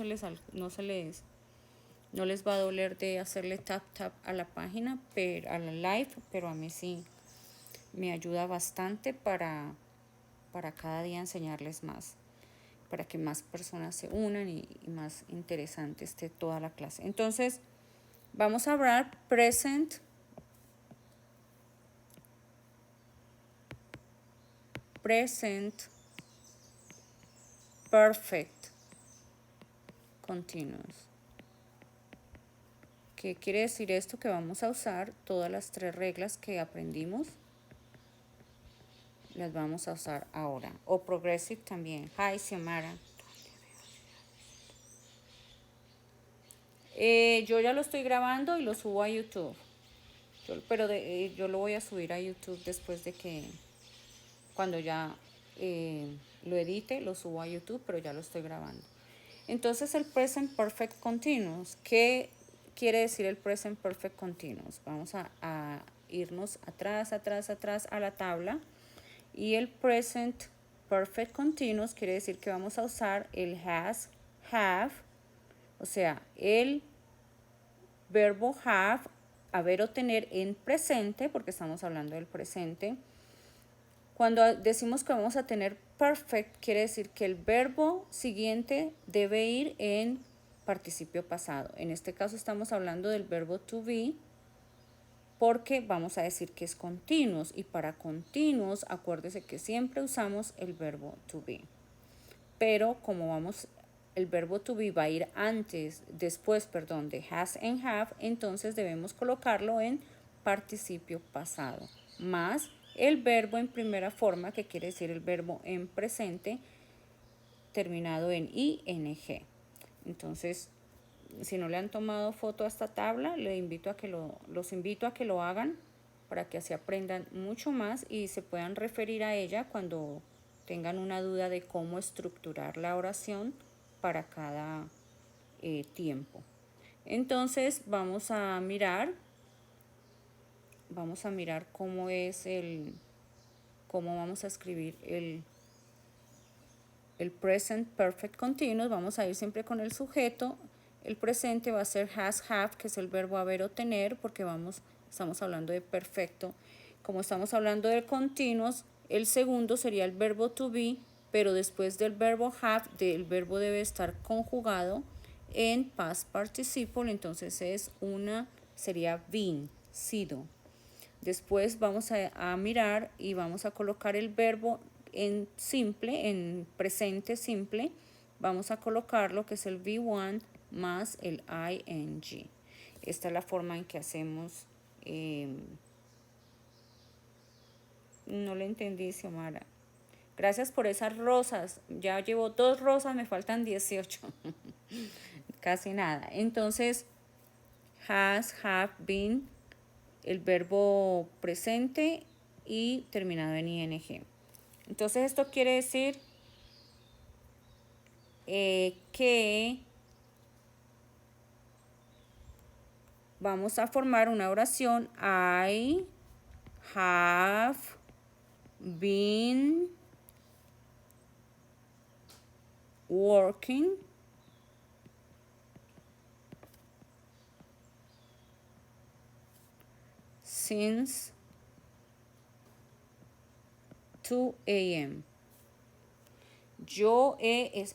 les va a doler de hacerle tap a la página, a la live, pero a mí sí me ayuda bastante para cada día enseñarles más, para que más personas se unan y más interesante esté toda la clase. Entonces, vamos a hablar present present perfect continuous. ¿Qué quiere decir esto? Que vamos a usar todas las 3 reglas que aprendimos. Las vamos a usar ahora. O progressive también. Hi, Xiomara. Yo ya lo estoy grabando y lo subo a YouTube. Yo lo voy a subir a YouTube después de que, cuando ya lo edite, lo subo a YouTube, pero ya lo estoy grabando. Entonces el present perfect continuous. ¿Qué quiere decir el present perfect continuous? Vamos a irnos atrás a la tabla. Y el present perfect continuous quiere decir que vamos a usar el has, have, o sea, el verbo have, haber o tener en presente, porque estamos hablando del presente. Cuando decimos que vamos a tener perfect, quiere decir que el verbo siguiente debe ir en participio pasado. En este caso estamos hablando del verbo to be, porque vamos a decir que es continuous, y para continuous acuérdese que siempre usamos el verbo to be. Pero como el verbo to be va a ir después de has and have, entonces debemos colocarlo en participio pasado, más el verbo en primera forma, que quiere decir el verbo en presente terminado en ing. Entonces, si no le han tomado foto a esta tabla, los invito a que lo hagan, para que así aprendan mucho más y se puedan referir a ella cuando tengan una duda de cómo estructurar la oración para cada tiempo. Entonces vamos a mirar cómo vamos a escribir el present perfect continuous. Vamos a ir siempre con el sujeto. El presente va a ser has, have, que es el verbo haber o tener, porque estamos hablando de perfecto. Como estamos hablando de continuos, el segundo sería el verbo to be, pero después del verbo have, el verbo debe estar conjugado en past participle, entonces sería been, sido. Después vamos a mirar y vamos a colocar el verbo en presente simple. Vamos a colocar lo que es el V1 más el ing. Esta es la forma en que hacemos. No le entendí, Xiomara. Gracias por esas rosas. Ya llevo 2 rosas, me faltan 18. Casi nada. Entonces, has, have, been, el verbo presente y terminado en ing. Entonces esto quiere decir que vamos a formar una oración. I have been working since 2 a.m.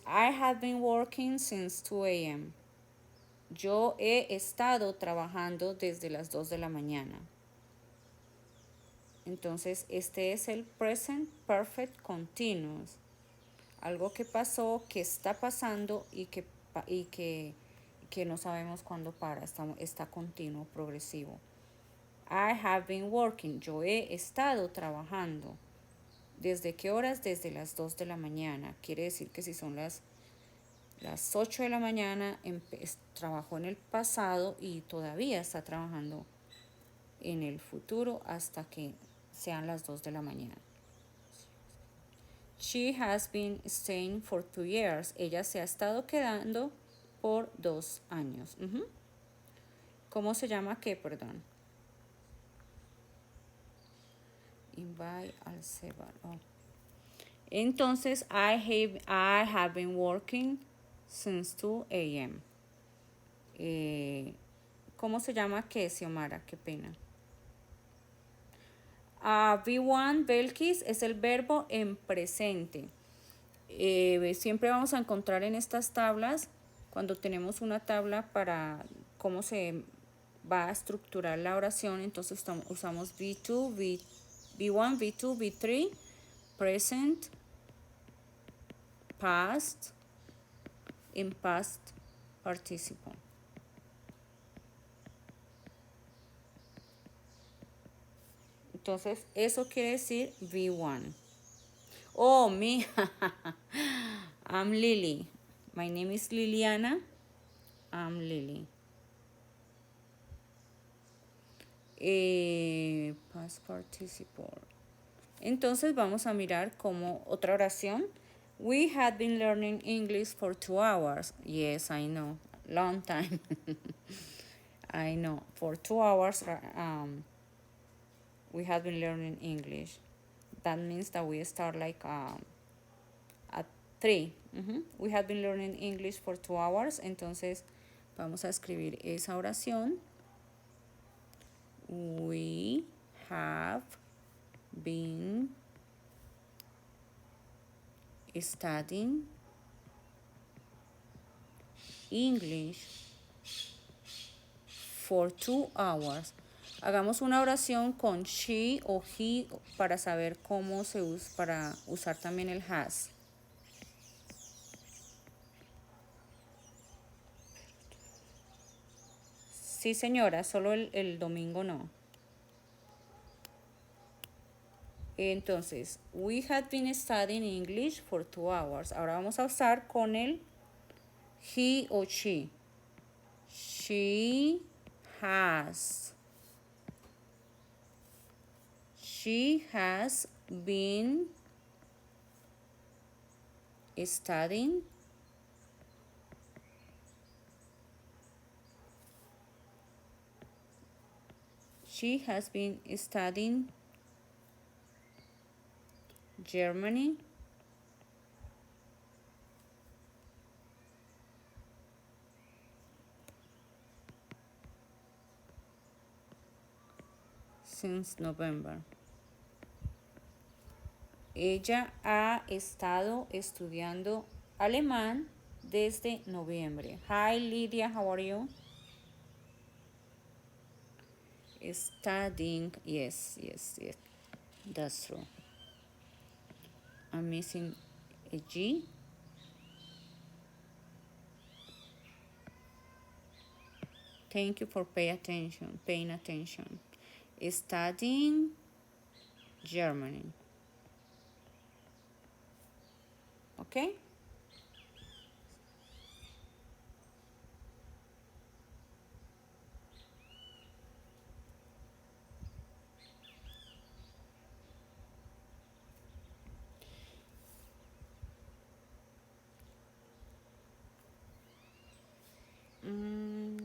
I have been working since 2 a.m. Yo he estado trabajando desde las 2 de la mañana. Entonces, este es el present perfect continuous. Algo que pasó, que está pasando y que no sabemos cuándo para. Está continuo, progresivo. I have been working. Yo he estado trabajando. ¿Desde qué horas? Desde las 2 de la mañana. Quiere decir que si son las 8 de la mañana, trabajó en el pasado y todavía está trabajando en el futuro hasta que sean las 2 de la mañana. She has been staying for 2 years. Ella se ha estado quedando por 2 años. ¿Cómo se llama qué? Perdón. Invite al Sebar. Oh. Entonces, I have been working since 2 a.m. ¿Cómo se llama qué, Xiomara? Qué pena. V1, Belkis, es el verbo en presente. Siempre vamos a encontrar en estas tablas, cuando tenemos una tabla para cómo se va a estructurar la oración, entonces usamos V2, V1, V2, V3 present, past, and past participle. Entonces, eso quiere decir V1. Oh, me. I'm Lily. My name is Liliana. I'm Lily. Past participle. Entonces vamos a mirar como otra oración. We had been learning English for 2 hours. Yes, I know. Long time. I know. For 2 hours, we had been learning English. That means that we start like at 3. We had been learning English for 2 hours. Entonces vamos a escribir esa oración. We have been studying English for 2 hours. Hagamos una oración con she o he para saber cómo se usa, para usar también el has. Sí, señora, solo el domingo no. Entonces, we had been studying English for 2 hours. Ahora vamos a usar con el he o she. She has. She has been studying Germany since November. Ella ha estado estudiando alemán desde noviembre. Hi Lydia, how are you? Studying, yes. That's true. I'm missing a G. Thank you for paying attention. Studying Germany. Okay?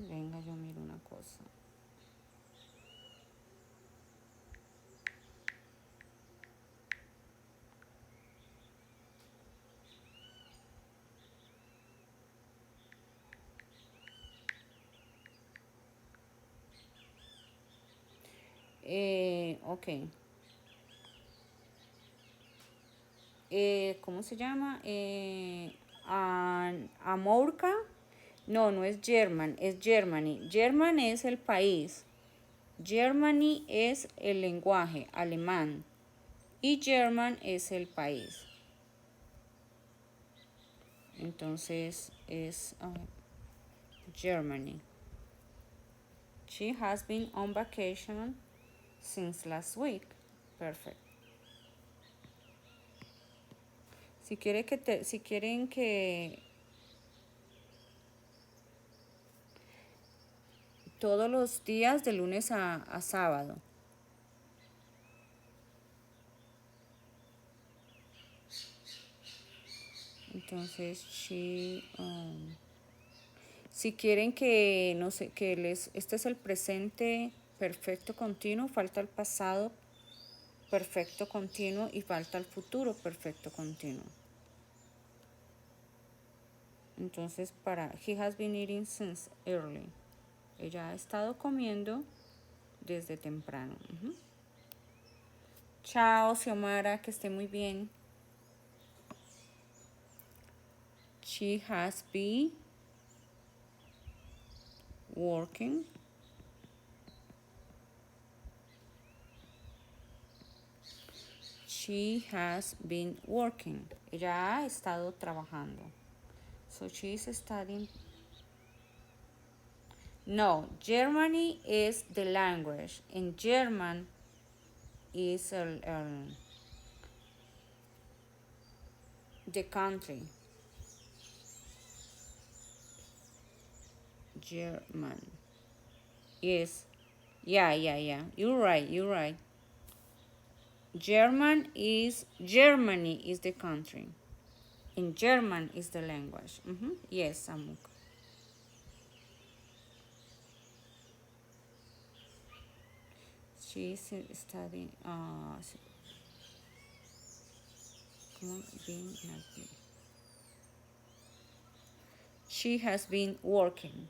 Venga, yo miro una cosa. Ok. ¿Cómo se llama? Amorca. No es German, es Germany. German es el país. Germany es el lenguaje, alemán. Y German es el país. Entonces es Germany. She has been on vacation since last week. Perfect. Si quieren que todos los días de lunes a sábado. Entonces, si quieren que, no sé, este es el presente perfecto continuo, falta el pasado perfecto continuo y falta el futuro perfecto continuo. Entonces, he has been eating since early. Ella ha estado comiendo desde temprano. Chao, Xiomara, que esté muy bien. She has been working She has been working. Ella ha estado trabajando. So she is studying. No, Germany is the language. And German is the country. German. Yes. Yeah. You're right. Germany is the country. And German is the language. Yes, Amuk. She's studying. She has been working.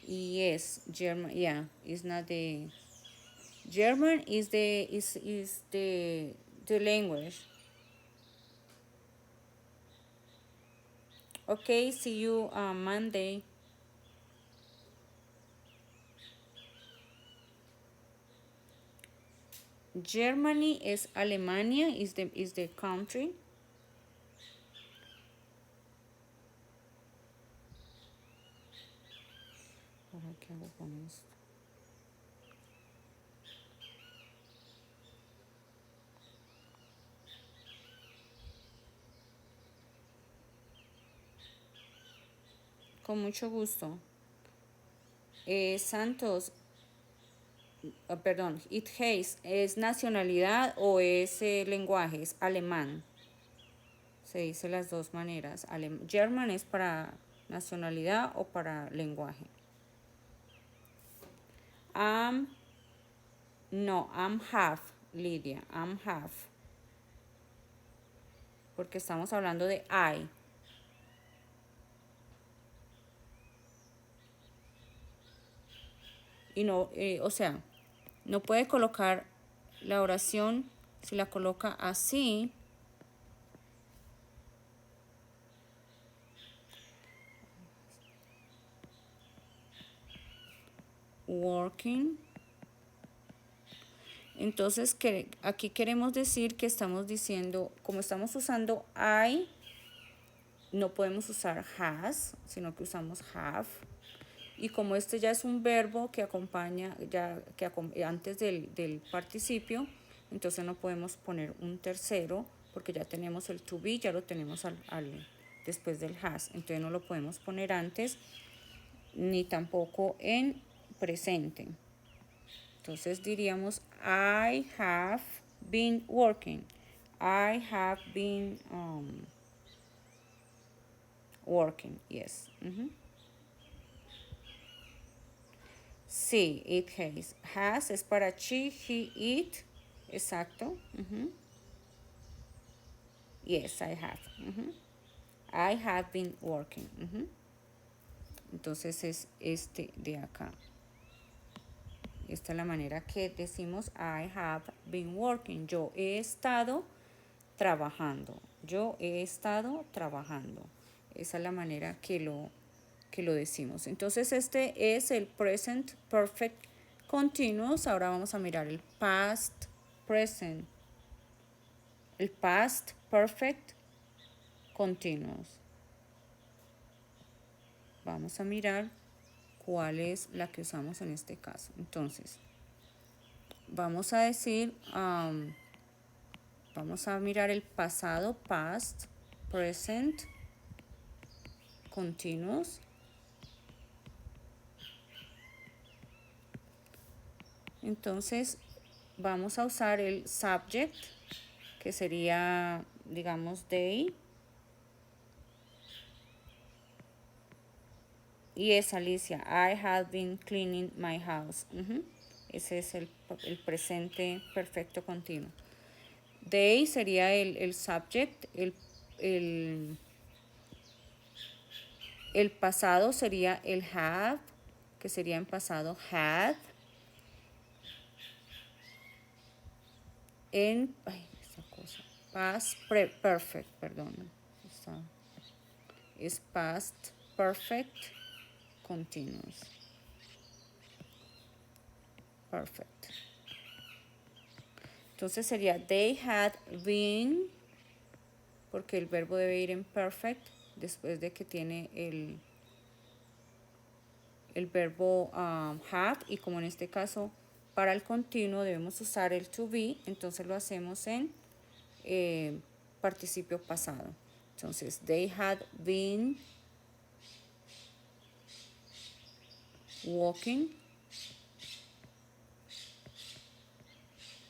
Yes, German. Yeah, it's not the German is the language. Okay, see you on Monday. Germany is Alemania is the country. ¿Para qué hago con esto? Con mucho gusto. Santos, perdón, it has, ¿es nacionalidad o es lenguaje? Es alemán. Se dice las dos maneras. German es para nacionalidad o para lenguaje. No, I'm half, Lidia. I'm half. Porque estamos hablando de I. Y no, o sea, no puede colocar la oración, si la coloca así, working. Entonces, aquí queremos decir que estamos diciendo, como estamos usando I, no podemos usar has, sino que usamos have. Y como este ya es un verbo que acompaña, antes del participio, entonces no podemos poner un tercero, porque ya tenemos el to be, ya lo tenemos después del has. Entonces no lo podemos poner antes, ni tampoco en presente. Entonces diríamos, I have been working. I have been working, yes. Sí, it has. Has es para she, he, it. Exacto. Yes, I have. I have been working. Entonces es este de acá. Esta es la manera que decimos I have been working. Yo he estado trabajando. Yo he estado trabajando. Esa es la manera que lo decimos. Entonces este es el present perfect continuous. Ahora vamos a mirar el past present. El past perfect continuous. Vamos a mirar cuál es la que usamos en este caso. Entonces, vamos a decir, vamos a mirar el pasado, past, present, continuous. Entonces, vamos a usar el subject, que sería, digamos, they. Y es Alicia, I have been cleaning my house. Ese es el presente perfecto continuo. They sería el subject, el pasado sería el have, que sería en pasado had. Past perfect, perdón. Es past perfect continuous. perfect. Entonces sería they had been, porque el verbo debe ir en perfect después de que tiene el verbo have, y como en este caso para el continuo debemos usar el to be, entonces lo hacemos en participio pasado. Entonces they had been walking,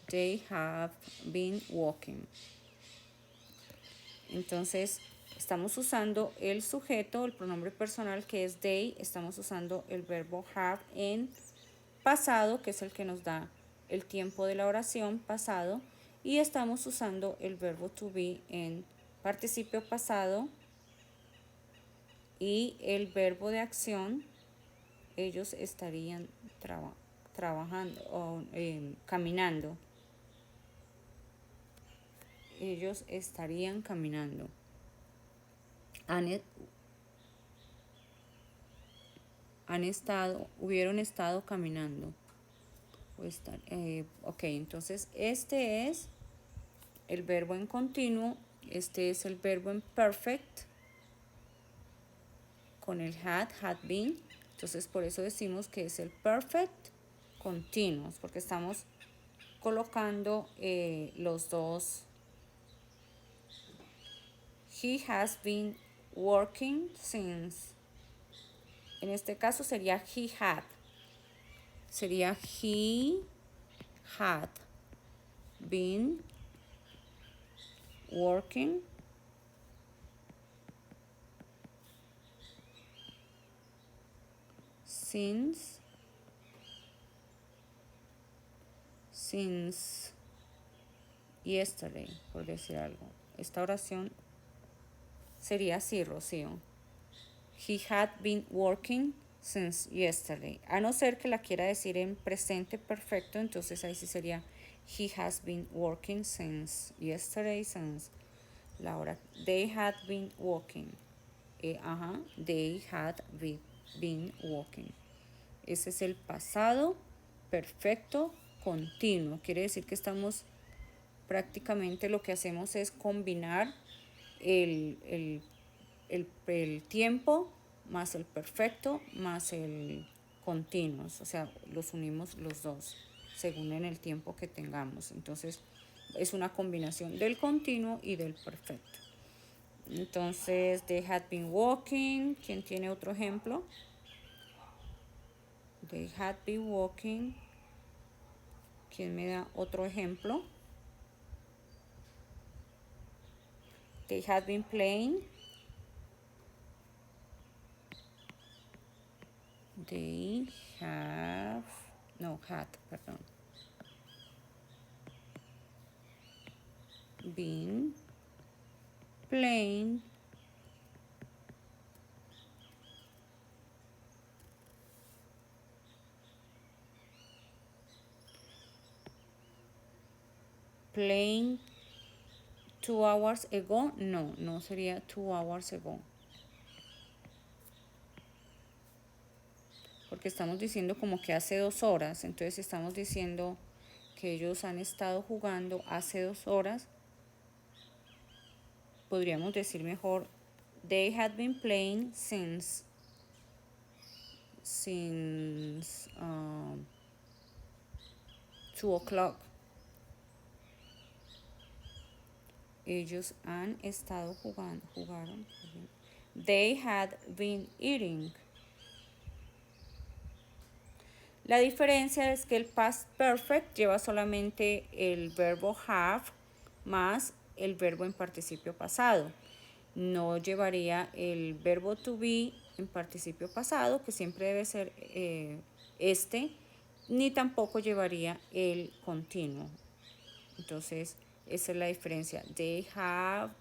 they have been walking. Entonces estamos usando el sujeto, el pronombre personal que es they, estamos usando el verbo have en pasado, que es el que nos da el tiempo de la oración pasado, y estamos usando el verbo to be en participio pasado, y el verbo de acción, ellos estarían trabajando o caminando. Ellos estarían caminando. Hubieron estado caminando. Ok, entonces este es el verbo en continuo, este es el verbo en perfect, con el had been, entonces por eso decimos que es el perfect continuous, porque estamos colocando los dos. He has been working since, en este caso sería he had been working since yesterday, por decir algo. Esta oración sería así, Rocío. He had been working since yesterday. A no ser que la quiera decir en presente perfecto, entonces ahí sí sería he has been working since yesterday, since la hora. They had been working. They had been working. Ese es el pasado perfecto continuo. Quiere decir que estamos prácticamente, lo que hacemos es combinar el tiempo más el perfecto más el continuo, o sea, los unimos los dos según en el tiempo que tengamos. Entonces es una combinación del continuo y del perfecto. Entonces they had been walking. ¿Quién tiene otro ejemplo? They had been walking. ¿Quién me da otro ejemplo? They had been playing. They had, perdón. Been playing playing 2 hours ago. No sería 2 hours ago, porque estamos diciendo como que hace 2 horas, entonces estamos diciendo que ellos han estado jugando hace 2 horas. Podríamos decir mejor they had been playing since 2 o'clock. Ellos han estado jugaron. They had been eating. La diferencia es que el past perfect lleva solamente el verbo have más el verbo en participio pasado. No llevaría el verbo to be en participio pasado, que siempre debe ser ni tampoco llevaría el continuo. Entonces, esa es la diferencia. They had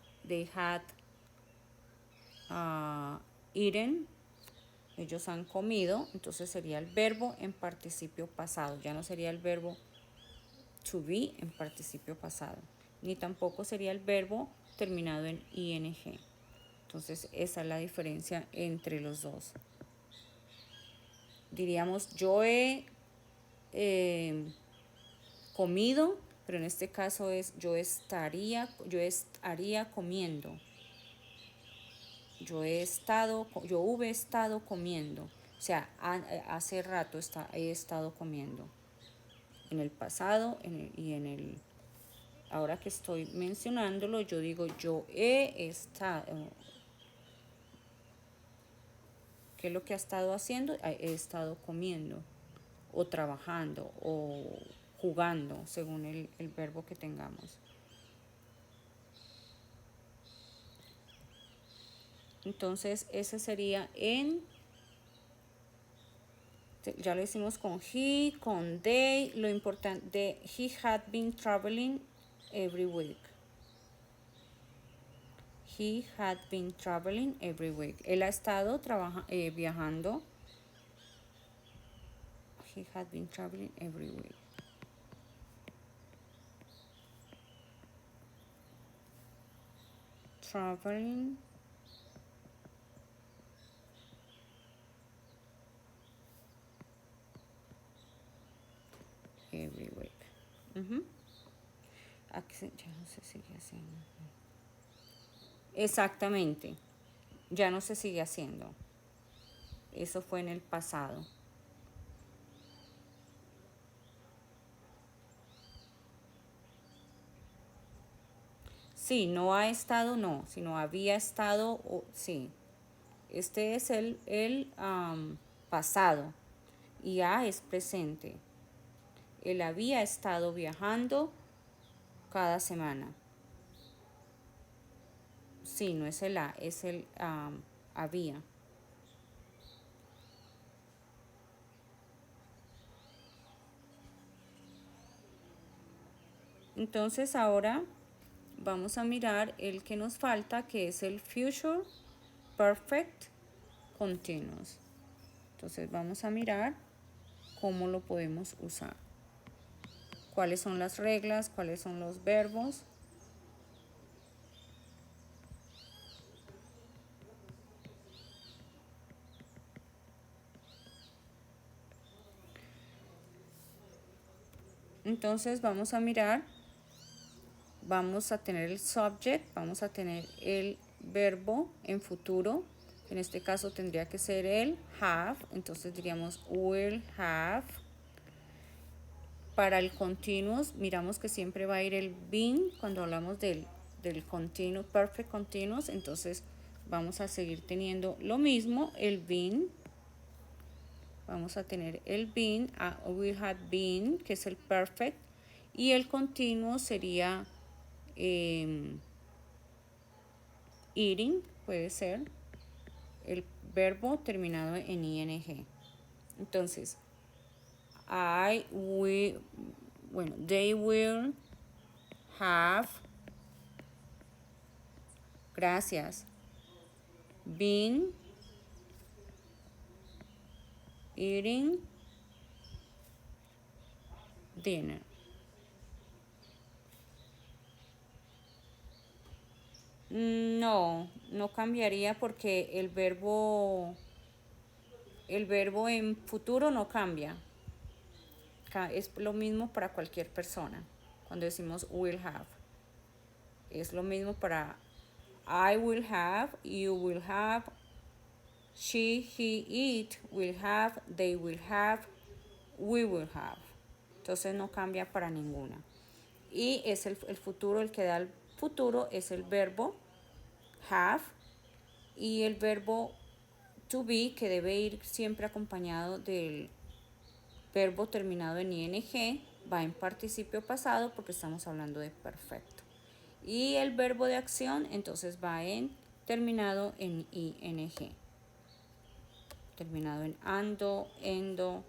eaten. Ellos han comido, entonces sería el verbo en participio pasado, ya no sería el verbo to be en participio pasado, ni tampoco sería el verbo terminado en ing. Entonces esa es la diferencia entre los dos. Diríamos, yo he comido, pero en este caso es yo estaría comiendo. Yo hube estado comiendo. O sea, hace rato he estado comiendo. En el pasado y en el... Ahora que estoy mencionándolo, yo digo yo he estado... ¿Qué es lo que ha estado haciendo? He estado comiendo o trabajando o jugando, según el verbo que tengamos. Entonces, ese sería ya lo hicimos con he, con they, lo importante, he had been traveling every week. He had been traveling every week. Él ha estado viajando. He had been traveling every week. Traveling every week. Aquí ya no se sigue haciendo. Exactamente. Ya no se sigue haciendo. Eso fue en el pasado. Sí, no ha estado, no, sino había estado, sí. Este es el pasado y ha es presente. Él había estado viajando cada semana. Sí, no es el ha, es el había. Entonces ahora vamos a mirar el que nos falta, que es el future perfect continuous. Entonces vamos a mirar cómo lo podemos usar. Cuáles son las reglas, cuáles son los verbos. Entonces vamos a mirar, vamos a tener el subject, vamos a tener el verbo en futuro. En este caso tendría que ser el have, entonces diríamos will have. Para el continuous, miramos que siempre va a ir el been cuando hablamos del continuous, perfect continuous, entonces vamos a seguir teniendo lo mismo, el been. Vamos a tener el been, will have been, que es el perfect, y el continuo sería eating, puede ser el verbo terminado en ing. Entonces, they will have, gracias, been eating dinner. No, no cambiaría porque el verbo en futuro no cambia. Es lo mismo para cualquier persona. Cuando decimos will have, es lo mismo para I will have, you will have, she, he, it will have, they will have, we will have. Entonces no cambia para ninguna. Y es el futuro, el que da el futuro es el verbo have y el verbo to be, que debe ir siempre acompañado del verbo terminado en ing, va en participio pasado porque estamos hablando de perfecto. Y el verbo de acción entonces va terminado en ing. Terminado en ando, endo,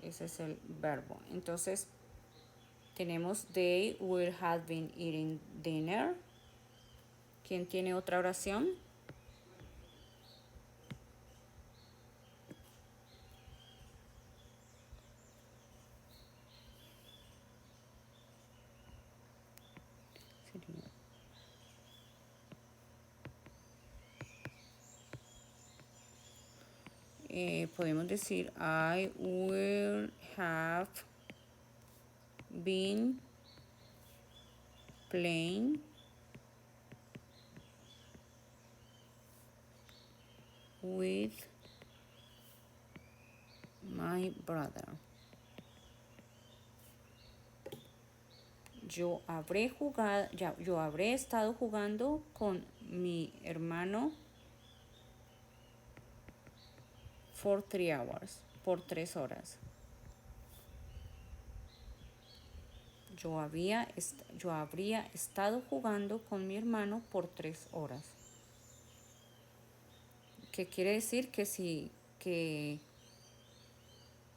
ese es el verbo. Entonces tenemos they will have been eating dinner. ¿Quién tiene otra oración? Podemos decir I will have been playing with my brother. Yo habré estado jugando con mi hermano for 3 hours, por 3 horas. Yo habría estado jugando con mi hermano por 3 horas. ¿Qué quiere decir? Que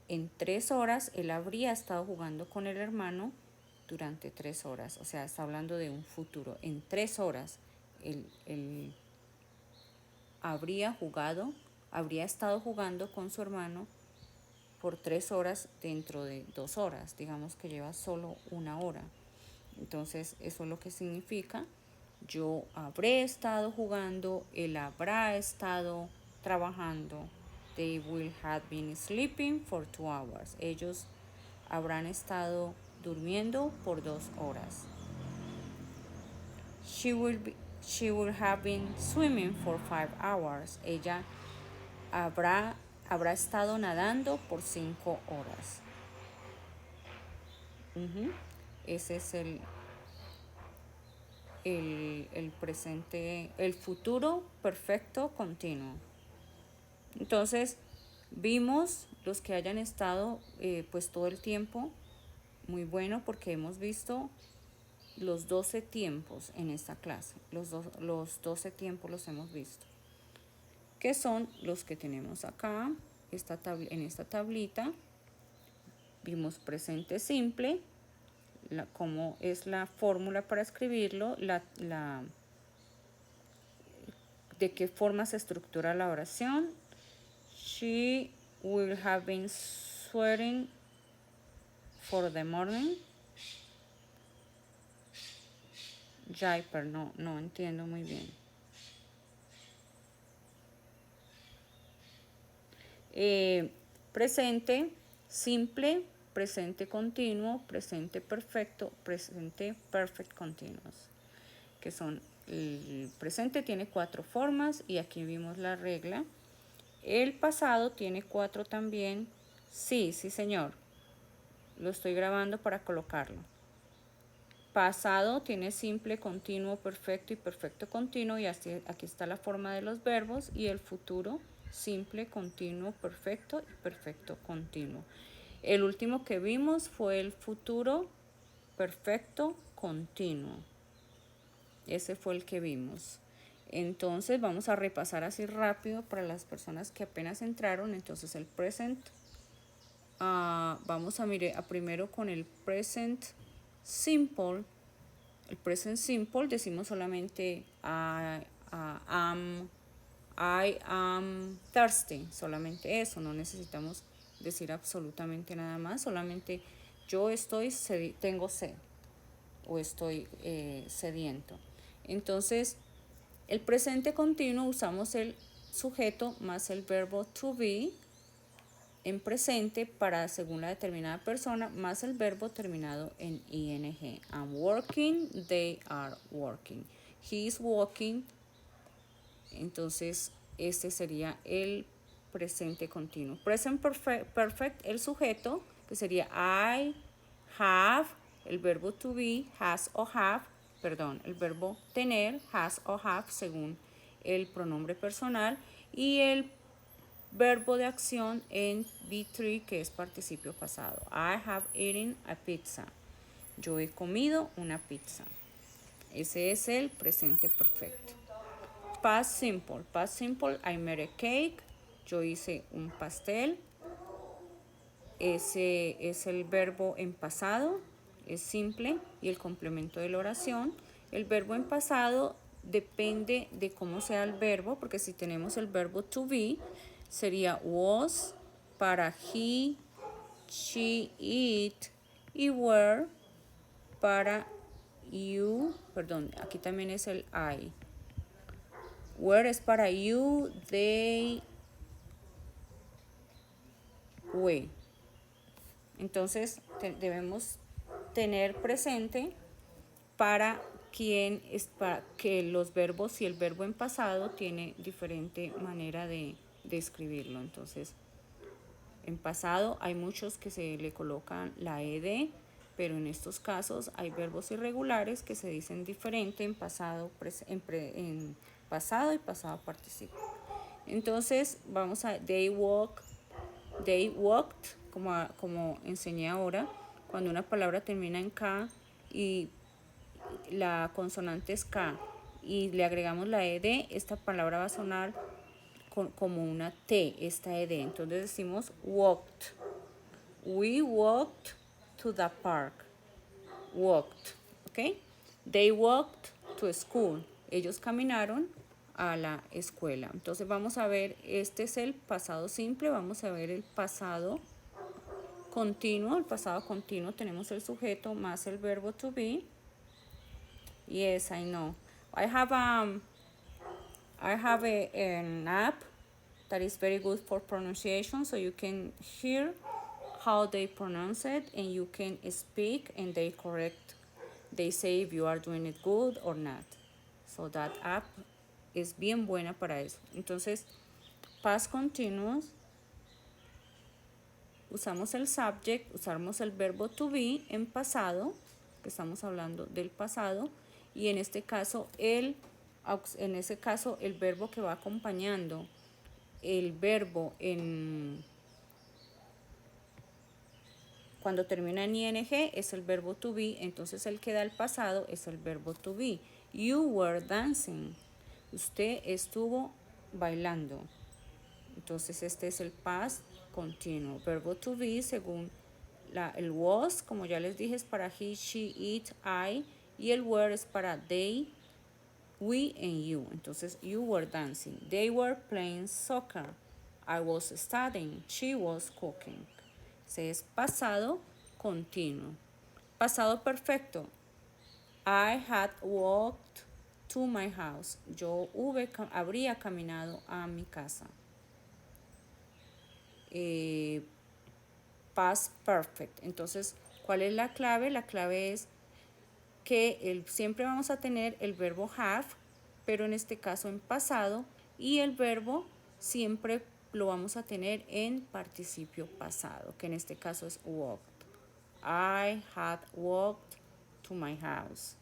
en 3 horas él habría estado jugando con el hermano durante 3 horas. O sea, está hablando de un futuro. En 3 horas él habría estado jugando con su hermano por 3 horas dentro de 2 horas. Digamos que lleva solo 1 hora. Entonces, eso es lo que significa. Yo habré estado jugando, él habrá estado trabajando. They will have been sleeping for 2 hours. Ellos habrán estado durmiendo por 2 horas. She will have been swimming for 5 hours. Ella habrá estado nadando por 5 horas. Ese es el presente, el futuro perfecto continuo. Entonces, vimos los que hayan estado pues todo el tiempo, muy bueno porque hemos visto los 12 tiempos en esta clase. Los 12 tiempos los hemos visto. Que son los que tenemos acá, en esta tablita. Vimos presente simple, cómo es la fórmula para escribirlo, de qué forma se estructura la oración. She will have been sweating for the morning. Jaipur, no entiendo muy bien. Presente simple, presente continuo, presente perfecto, presente perfect continuous, que son, el presente tiene 4 formas y aquí vimos la regla. El pasado tiene 4 también. Sí, señor. Lo estoy grabando para colocarlo. Pasado tiene simple, continuo, perfecto y perfecto continuo, y aquí está la forma de los verbos. Y el futuro, simple, continuo, perfecto y perfecto continuo. El último que vimos fue el futuro perfecto continuo. Ese fue el que vimos. Entonces vamos a repasar así rápido para las personas que apenas entraron. Entonces el present, vamos a mirar primero con el present simple. El present simple decimos solamente I am thirsty, solamente eso, no necesitamos decir absolutamente nada más, solamente yo tengo sed o estoy sediento. Entonces, el presente continuo usamos el sujeto más el verbo to be en presente para según la determinada persona más el verbo terminado en ing. I'm working, they are working. He is walking. Entonces, este sería el presente continuo. Present perfect, el sujeto, que sería I have, el verbo to be, has o have, el verbo tener, has o have, según el pronombre personal, y el verbo de acción en be3, que es participio pasado. I have eaten a pizza. Yo he comido una pizza. Ese es el presente perfecto. Past simple. Past simple, I made a cake. Yo hice un pastel. Ese es el verbo en pasado. Es simple. Y el complemento de la oración. El verbo en pasado depende de cómo sea el verbo, porque si tenemos el verbo to be, sería was para he, she, it, y were para you, aquí también es el I. Were es para you, they, we. Entonces debemos tener presente para que los verbos, si el verbo en pasado tiene diferente manera de escribirlo. Entonces, en pasado hay muchos que se le colocan la ed, pero en estos casos hay verbos irregulares que se dicen diferente en pasado, en pasado y pasado participio. Entonces vamos a they walked, como enseñé ahora, cuando una palabra termina en K y la consonante es K y le agregamos la ed, esta palabra va a sonar como una T, esta ed. Entonces decimos walked. We walked to the park. Walked, ¿ok? They walked to school. Ellos caminaron a la escuela. Entonces vamos a ver, este es el pasado simple, vamos a ver el pasado continuo. El pasado continuo tenemos el sujeto más el verbo to be. Yes, I know. I have an app that is very good for pronunciation, so you can hear how they pronounce it and you can speak and they correct. They say if you are doing it good or not. So that app es bien buena para eso. Entonces, past continuous, usamos el subject, usamos el verbo to be en pasado, que estamos hablando del pasado, y en este caso el verbo que va acompañando el verbo cuando termina en ing es el verbo to be, entonces el que da el pasado es el verbo to be. You were dancing. Usted estuvo bailando. Entonces este es el past continuo. Verbo to be según el was, como ya les dije, es para he, she, it, I, y el were es para they, we and you. Entonces, you were dancing. They were playing soccer. I was studying. She was cooking. Ese es pasado continuo. Pasado perfecto. I had walked to my house. Yo habría caminado a mi casa. Past perfect. Entonces, ¿cuál es la clave? La clave es que siempre vamos a tener el verbo have, pero en este caso en pasado, y el verbo siempre lo vamos a tener en participio pasado, que en este caso es walked. I had walked to my house.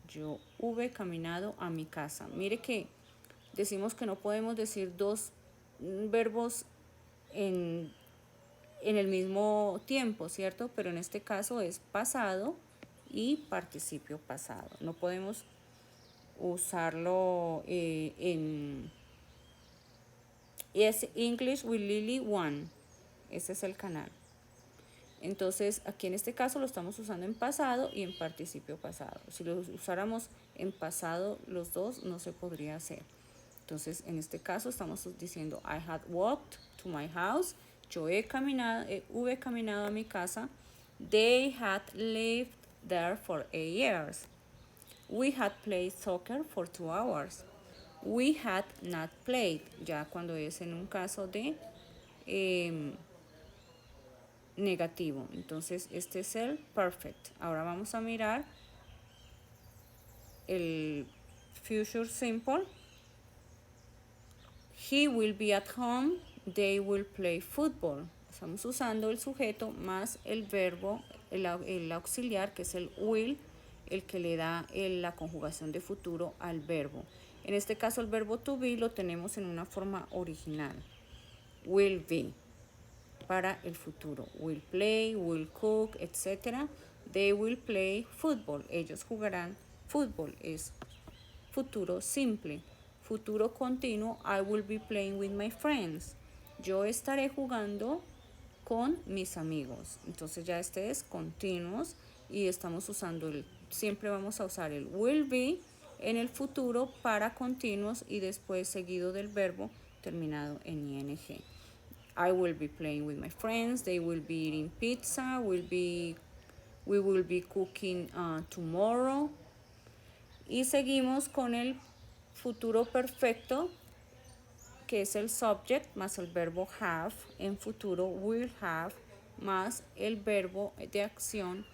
Yo hube caminado a mi casa. Mire que decimos que no podemos decir dos verbos en el mismo tiempo, ¿cierto? Pero en este caso es pasado y participio pasado. No podemos usarlo es English with Lily One. Ese es el canal. Entonces, aquí en este caso lo estamos usando en pasado y en participio pasado. Si lo usáramos en pasado los dos, no se podría hacer. Entonces, en este caso estamos diciendo I had walked to my house. Yo hube caminado a mi casa. They had lived there for 8 years. We had played soccer for 2 hours. We had not played, ya cuando es en un caso de negativo. Entonces, este es el perfect. Ahora vamos a mirar el future simple. He will be at home. They will play football. Estamos usando el sujeto más el verbo, el auxiliar, que es el will, el que le da la conjugación de futuro al verbo. En este caso el verbo to be lo tenemos en una forma original. Will be para el futuro. Will play, will cook, etc. They will play football. Ellos jugarán fútbol. Es futuro simple. Futuro continuo. I will be playing with my friends. Yo estaré jugando con mis amigos. Entonces ya este es continuos y estamos usando siempre vamos a usar el will be en el futuro para continuos y después seguido del verbo terminado en ing. I will be playing with my friends. They will be eating pizza. We will be cooking tomorrow. Y seguimos con el futuro perfecto, que es el subject más el verbo have. En futuro will have más el verbo de acción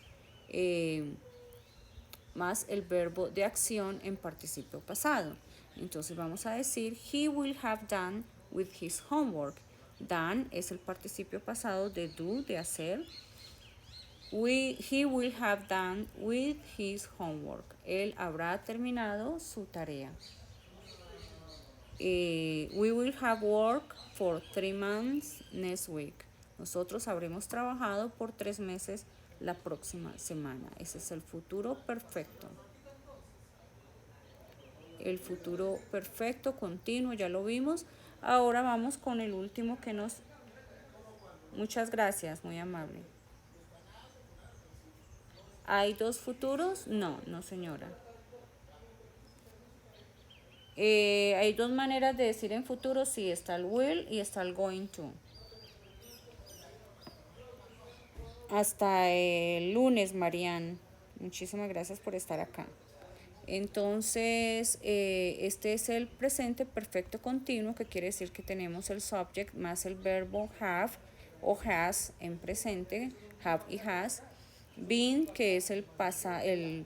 más el verbo de acción en participio pasado. Entonces vamos a decir, he will have done with his homework. Done es el participio pasado de do, de hacer. He will have done with his homework. Él habrá terminado su tarea. We will have work for 3 months next week. Nosotros habremos trabajado por 3 meses la próxima semana. Ese es el futuro perfecto. El futuro perfecto continuo, ya lo vimos. Ahora vamos con el último que nos... Muchas gracias, muy amable. ¿Hay dos futuros? No, no señora. Hay dos maneras de decir en futuro, sí, está el will y está el going to. Hasta el lunes, Marianne. Muchísimas gracias por estar acá. Entonces, este es el presente perfecto continuo, que quiere decir que tenemos el subject más el verbo have o has en presente, have y has. Been, que es el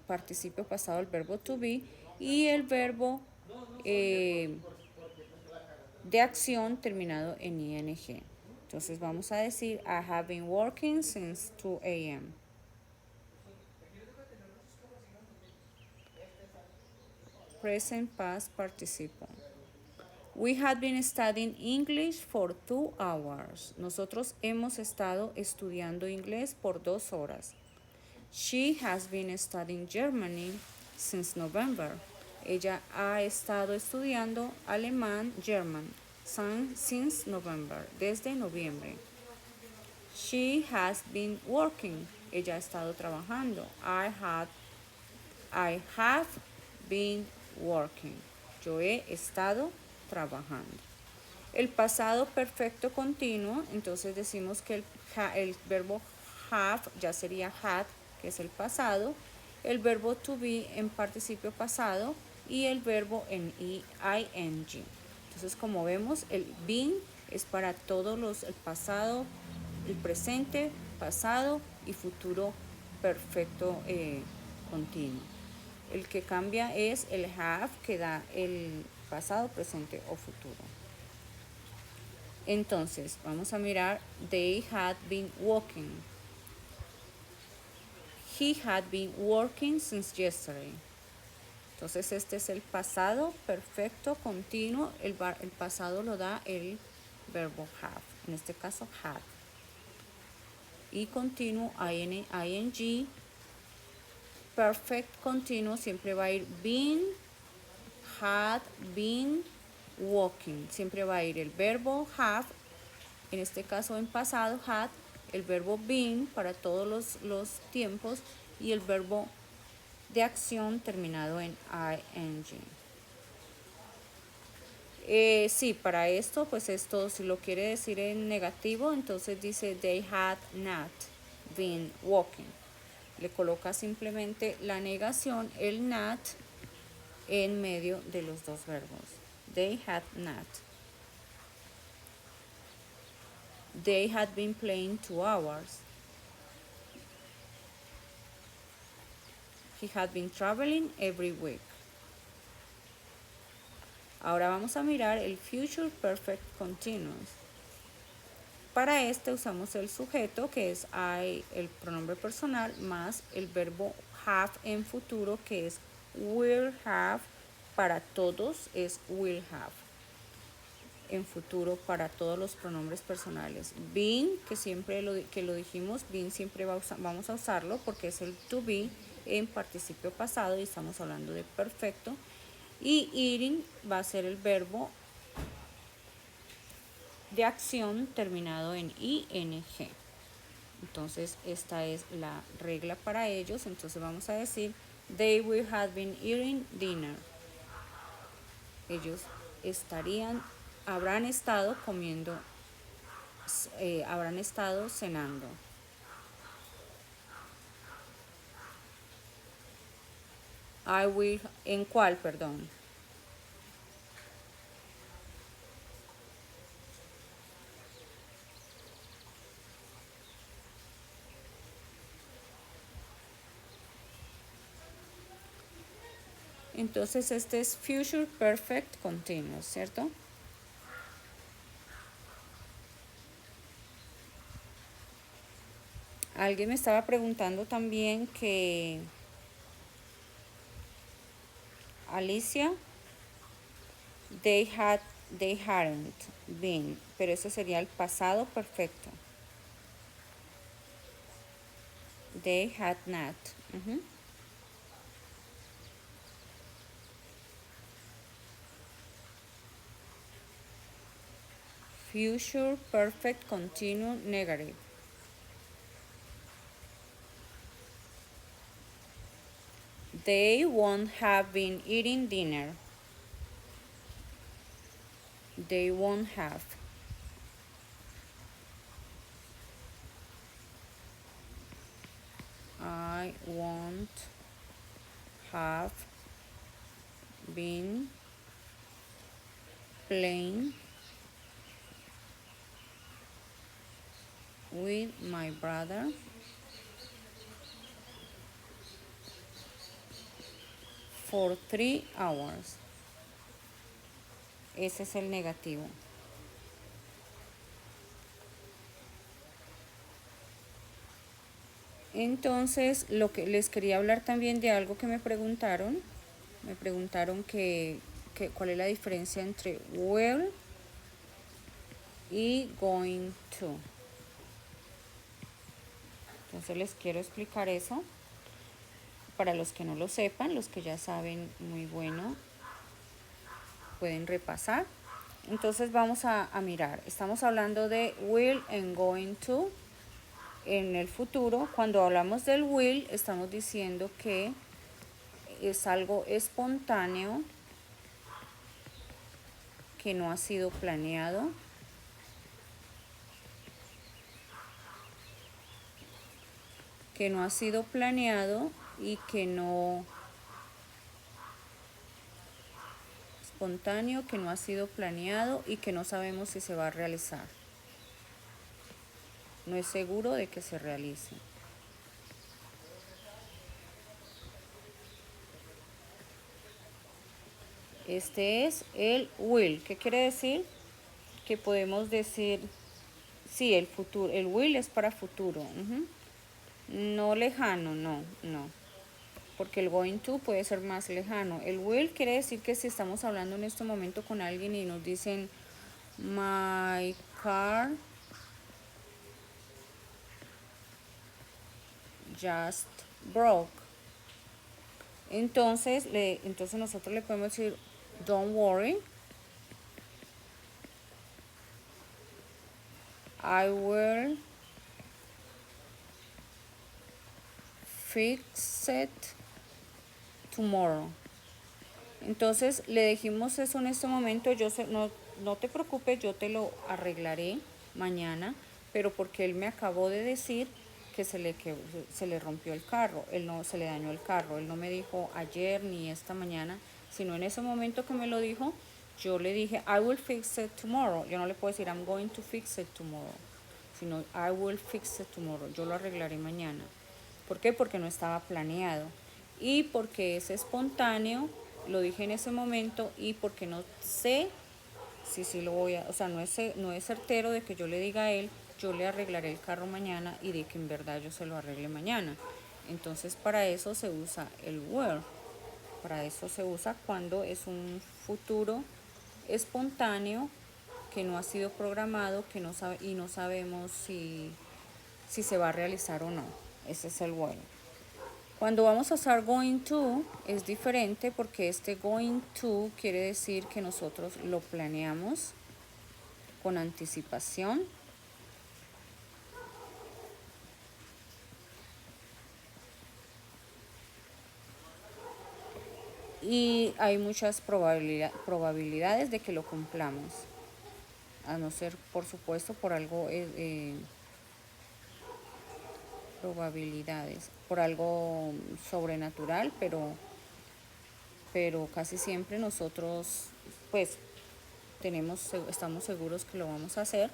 participio pasado del verbo to be, y el verbo de acción terminado en ing. Entonces vamos a decir, I have been working since 2 a.m. Present past participle. We had been studying English for 2 hours. Nosotros hemos estado estudiando inglés por 2 horas. She has been studying Germany since November. Ella ha estado estudiando alemán, German, since November, desde noviembre. She has been working. Ella ha estado trabajando. I have been working. Yo he estado trabajando. El pasado perfecto continuo, entonces decimos que el verbo have ya sería had, que es el pasado, el verbo to be en participio pasado y el verbo en ing. Entonces, como vemos, el been es para todos el pasado, el presente, pasado y futuro perfecto continuo. El que cambia es el have, que da el pasado, presente o futuro. Entonces, vamos a mirar, they had been walking. He had been working since yesterday. Entonces, este es el pasado perfecto continuo. El pasado lo da el verbo have, en este caso had. Y continuo, ing. Perfect continuo siempre va a ir been, had been, walking. Siempre va a ir el verbo have, en este caso en pasado had, el verbo been para todos los tiempos y el verbo de acción terminado en ing. Sí, para esto pues esto si lo quiere decir en negativo, entonces dice they had not been walking. Le coloca simplemente la negación, el not, en medio de los dos verbos. They had not. They had been playing 2 hours. He had been traveling every week. Ahora vamos a mirar el Future Perfect Continuous. Para este usamos el sujeto, que es I, el pronombre personal, más el verbo have en futuro, que es will have. Para todos es will have. En futuro para todos los pronombres personales. Been, que siempre lo dijimos, been siempre vamos a usarlo porque es el to be en participio pasado y estamos hablando de perfecto. Y eating va a ser el verbo de acción terminado en ing. Entonces esta es la regla para ellos. Entonces vamos a decir they will have been eating dinner. Ellos habrán estado comiendo, habrán estado cenando. I will, ¿en cuál, perdón? Entonces este es Future Perfect Continuous, ¿cierto? Alguien me estaba preguntando también que Alicia, they hadn't been, pero eso sería el pasado perfecto. They had not. Future perfect continuous negative. They won't have been eating dinner. They won't have. I won't have been playing with my brother for 3 hours. Ese es el negativo. Entonces, lo que les quería hablar también de algo que me preguntaron cuál es la diferencia entre will y going to. Entonces les quiero explicar eso. Para los que no lo sepan, los que ya saben, muy bueno, pueden repasar. Entonces vamos a mirar. Estamos hablando de will and going to. En el futuro, cuando hablamos del will, estamos diciendo que es algo espontáneo, que no ha sido planeado. Que no ha sido planeado y que no espontáneo, que no ha sido planeado y que no sabemos si se va a realizar. No es seguro de que se realice. Este es el will. ¿Qué quiere decir? Que podemos decir, sí, el futuro, el will es para futuro. No lejano, no. Porque el going to puede ser más lejano. El will quiere decir que si estamos hablando en este momento con alguien y nos dicen, my car just broke. Entonces nosotros le podemos decir, don't worry, I will fix it tomorrow. Entonces le dijimos eso en este momento, no te preocupes, yo te lo arreglaré mañana, pero porque él me acabó de decir que se le rompió el carro, se le dañó el carro, él no me dijo ayer ni esta mañana, sino en ese momento que me lo dijo, yo le dije I will fix it tomorrow. Yo no le puedo decir I'm going to fix it tomorrow, sino I will fix it tomorrow, yo lo arreglaré mañana. ¿Por qué? Porque no estaba planeado y porque es espontáneo, lo dije en ese momento, y porque no sé si lo voy a, o sea, no es certero de que yo le diga a él, yo le arreglaré el carro mañana y de que en verdad yo se lo arregle mañana. Entonces para eso se usa el will. Para eso se usa cuando es un futuro espontáneo que no ha sido programado, que no sabe y no sabemos si se va a realizar o no. Ese es el will. Cuando vamos a usar going to es diferente porque este going to quiere decir que nosotros lo planeamos con anticipación. Y hay muchas probabilidades de que lo cumplamos. A no ser, por supuesto, por algo probabilidades, por algo sobrenatural, pero casi siempre nosotros pues estamos seguros que lo vamos a hacer,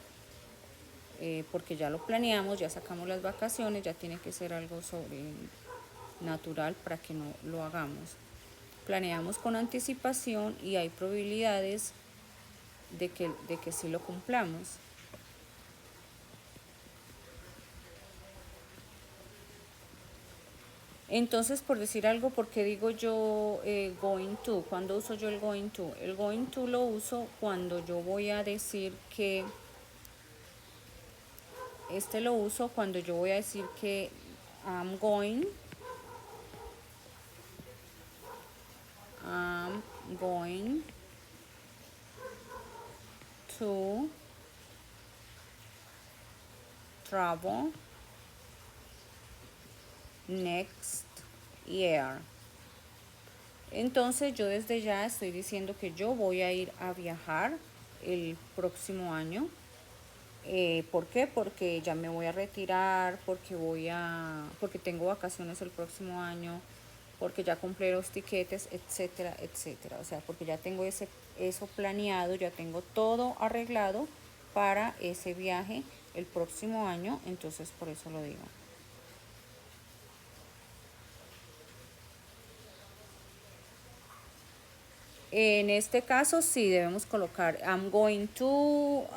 porque ya lo planeamos, ya sacamos las vacaciones, ya tiene que ser algo sobrenatural para que no lo hagamos. planeamos con anticipación y hay probabilidades de que sí lo cumplamos. Entonces, por decir algo, ¿por qué digo yo going to? ¿Cuándo uso yo el going to? El going to lo uso cuando yo voy a decir que, lo uso cuando yo voy a decir que I'm going to travel next year. Entonces yo desde ya estoy diciendo que yo voy a ir a viajar el próximo año. ¿Por qué? Porque ya me voy a retirar, porque tengo vacaciones el próximo año, porque ya compré los tiquetes, etcétera, etcétera. O sea, porque ya tengo eso planeado, ya tengo todo arreglado para ese viaje el próximo año, entonces por eso lo digo. En este caso sí debemos colocar I'm going to,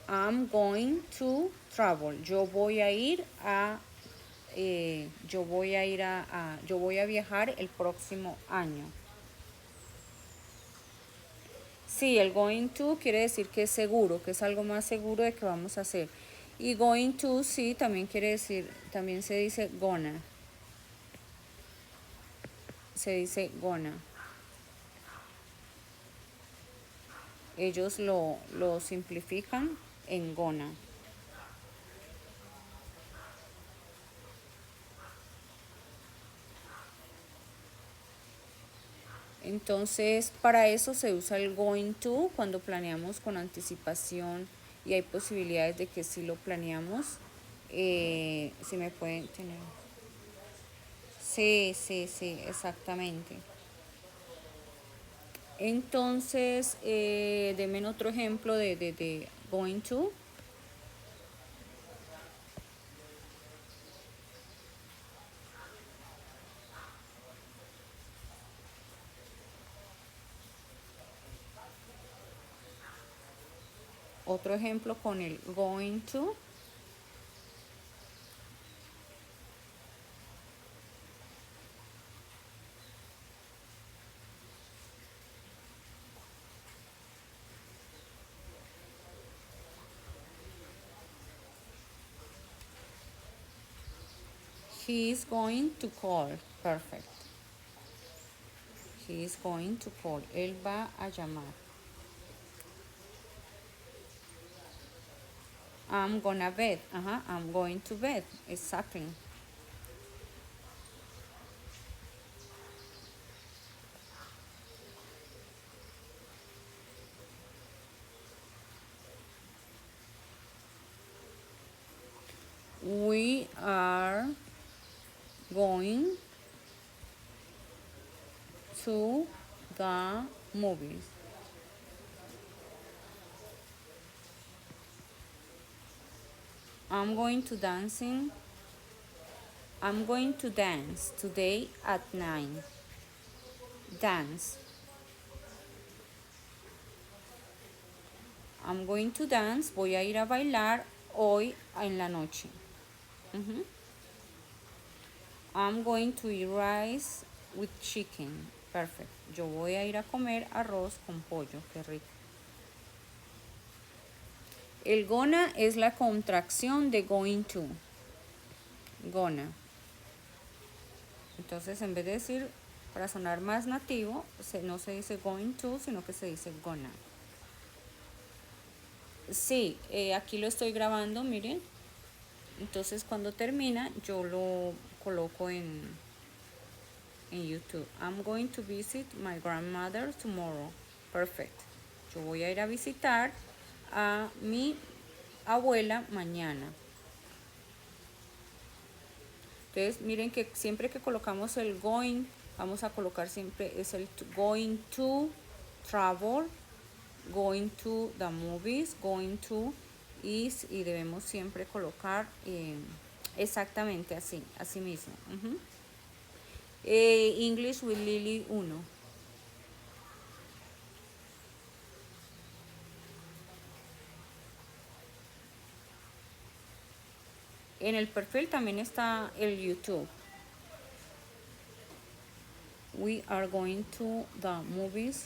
I'm going to travel. Yo voy a ir a, yo voy a viajar el próximo año. Sí, el going to quiere decir que es seguro, que es algo más seguro de que vamos a hacer. Y going to sí también quiere decir, también se dice gonna. Se dice gonna. Ellos lo simplifican en gonna. Entonces, para eso se usa el going to cuando planeamos con anticipación y hay posibilidades de que si lo planeamos, si me pueden tener. Sí, sí, sí, exactamente. Entonces, denme otro ejemplo de going to. Otro ejemplo con el going to. He is going to call. Perfect. He is going to call. Él va a llamar. I'm gonna bed. I'm going to bed. Exactly. We are going to the movies. I'm going to dancing. I'm going to dance today at 9. Dance. I'm going to dance. Voy a ir a bailar hoy en la noche. I'm going to eat rice with chicken. Perfect. Yo voy a ir a comer arroz con pollo. Qué rico. El gonna es la contracción de going to. Gonna. Entonces, en vez de decir, para sonar más nativo, no se dice going to, sino que se dice gonna. Sí, aquí lo estoy grabando, miren. Entonces, cuando termina, yo lo coloco en YouTube. I'm going to visit my grandmother tomorrow. Perfect. Yo voy a ir a visitar a mi abuela mañana. Entonces, miren que siempre que colocamos el going, vamos a colocar siempre es el going to travel, going to the movies, going to, y debemos siempre colocar exactamente así mismo. English with Lily 1. En el perfil también está el YouTube. We are going to the movies.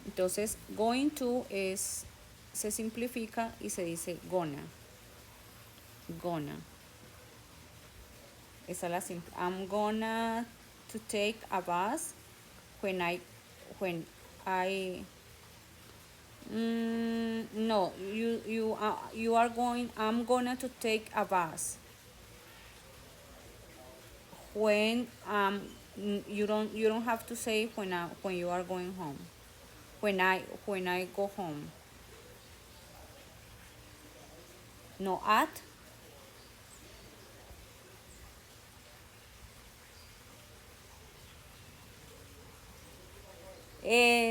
Entonces, going to se simplifica y se dice gonna. Gonna. Esa es la simple. I'm gonna to take a bus when I no, you are going. I'm gonna to take a bus when you don't have to say when you are going home. When I go home. No at.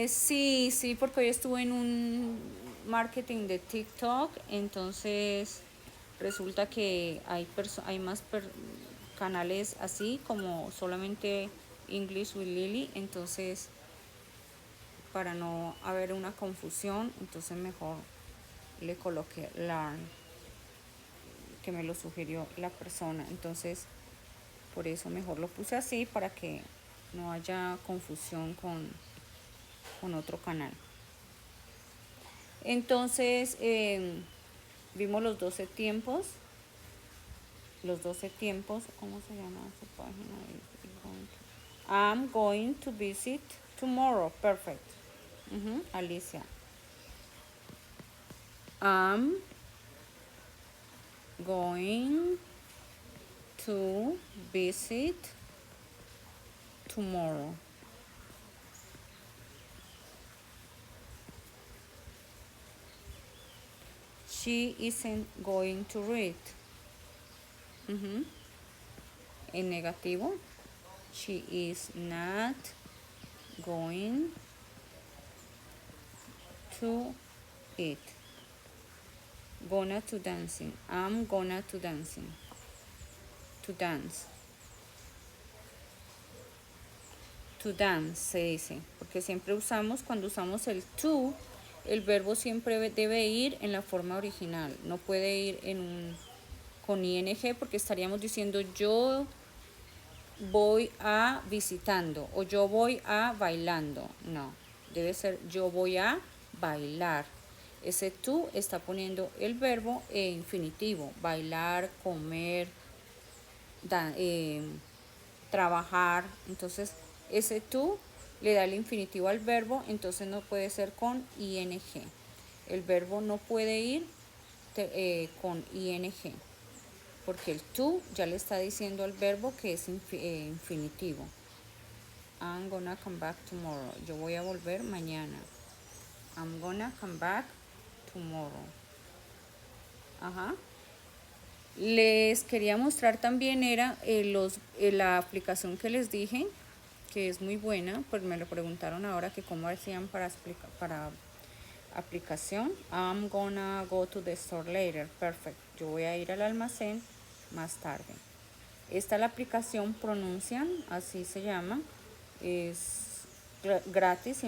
Sí, porque hoy estuve en un marketing de TikTok, entonces resulta que hay más canales así como solamente English with Lily, entonces para no haber una confusión, entonces mejor le coloqué Learn, que me lo sugirió la persona, entonces por eso mejor lo puse así para que no haya confusión con otro canal. Entonces vimos los 12 tiempos. Los 12 tiempos, ¿cómo se llama esa página? I'm going to visit tomorrow. Perfect. Alicia. I'm going to visit tomorrow. She isn't going to read. En negativo. She is not going to eat. Gonna to dancing. I'm gonna to dancing. To dance. To dance se dice, porque siempre usamos, cuando usamos el to, el verbo siempre debe ir en la forma original, no puede ir con ing, porque estaríamos diciendo yo voy a visitando o yo voy a bailando. No, debe ser yo voy a bailar. Ese to está poniendo el verbo en infinitivo, bailar, comer, trabajar. Entonces ese to le da el infinitivo al verbo, entonces no puede ser con ing. El verbo no puede ir con ing, porque el to ya le está diciendo al verbo que es infinitivo. I'm gonna come back tomorrow. Yo voy a volver mañana. I'm gonna come back tomorrow. Les quería mostrar también la aplicación que les dije, que es muy buena, pues me lo preguntaron ahora que cómo hacían para aplicación. I'm gonna go to the store later. Perfect. Yo voy a ir al almacén más tarde. Esta la aplicación Pronuncian, así se llama. Es gratis,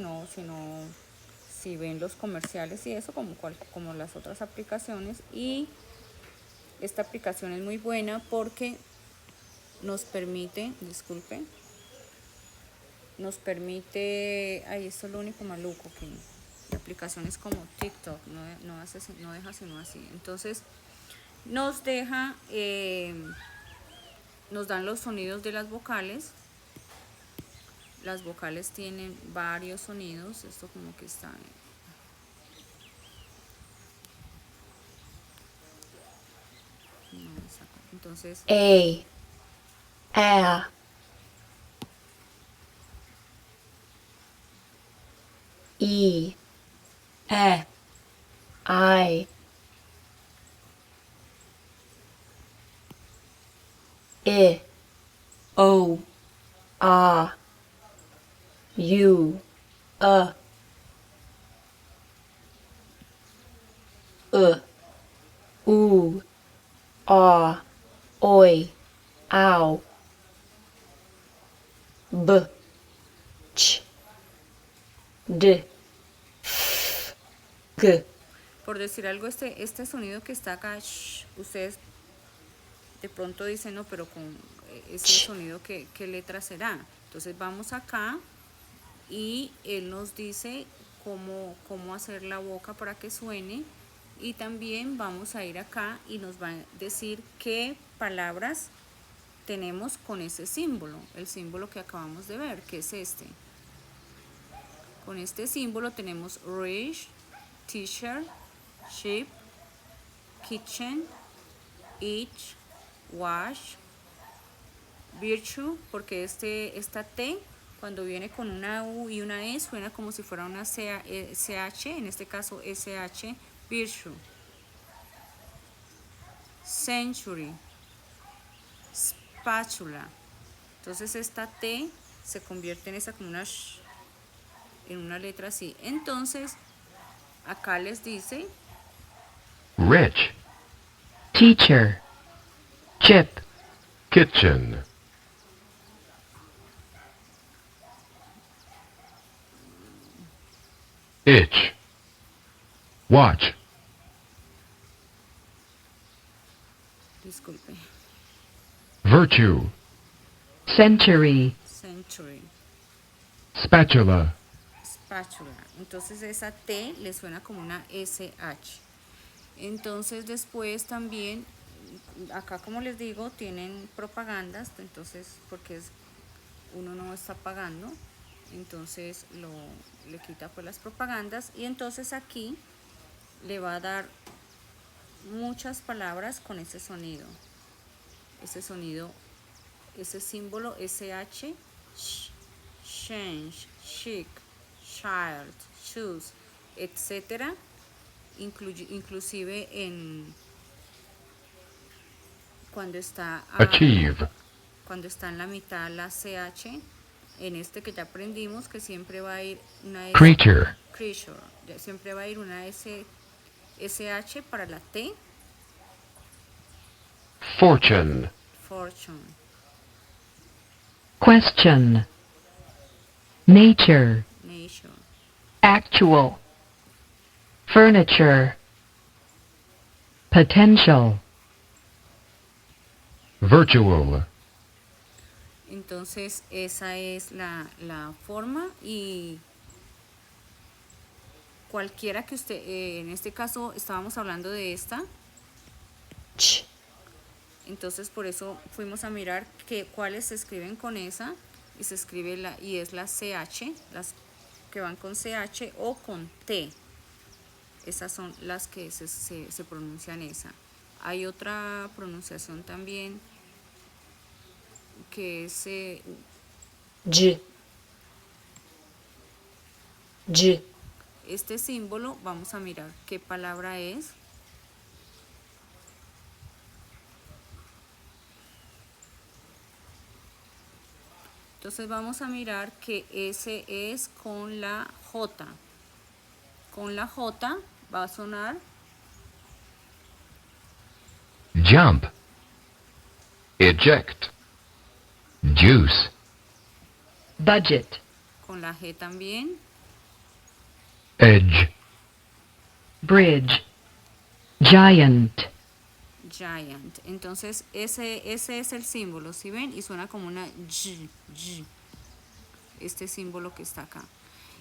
si ven los comerciales y eso, como las otras aplicaciones. Y esta aplicación es muy buena porque nos permite, ahí esto es lo único maluco, que la aplicación es como TikTok, no deja sino así. Entonces nos deja, nos dan los sonidos de las vocales. Las vocales tienen varios sonidos, esto como que está... Entonces...
A, E, I, O, U, oo, ah, oi, ow, b, ch, d, f, g.
Por decir algo, este sonido que está acá, ustedes de pronto dicen, no, pero con ese sonido, ¿qué letra será? Entonces vamos acá y él nos dice cómo hacer la boca para que suene, y también vamos a ir acá y nos va a decir qué palabras tenemos con ese símbolo, el símbolo que acabamos de ver, que es este. Con este símbolo tenemos rich, teacher, sheep, kitchen, eat, wash, virtue, porque esta T cuando viene con una U y una E suena como si fuera una CH, en este caso SH, virtue. Century, spatula. Entonces esta T se convierte en esa como en una letra así. Entonces acá les dice
rich,
Teacher, chip,
kitchen, itch, watch,
disculpe,
virtue,
century,
century,
spatula,
spatula. Entonces esa T le suena como una SH. Entonces después también, acá como les digo, tienen propagandas, entonces porque uno no está pagando, entonces le quita pues las propagandas, y entonces aquí le va a dar muchas palabras con ese sonido, ese símbolo SH, change, chic, child, choose, etcétera, inclusive cuando está
achieve,
cuando está en la mitad la CH, en este que ya aprendimos que siempre va a ir una
creature,
creature, siempre va a ir una SH para la T,
fortune,
fortune,
question, nature,
nation.
actual, furniture, potential,
virtual,
Entonces esa es la forma, y cualquiera que usted, en este caso estábamos hablando de esta,
ch,
entonces por eso fuimos a mirar cuáles se escriben con esa, y se escribe y es la CH, las que van con CH o con T, esas son las que se pronuncian esa. Hay otra pronunciación también que es
j, j,
este símbolo, vamos a mirar qué palabra es. Entonces vamos a mirar que ese es con la J. Con la J va a sonar
jump, eject, juice,
budget,
con la G también,
edge,
bridge, giant,
giant. Entonces ese es el símbolo, ¿sí ven? Y suena como una G, este símbolo que está acá.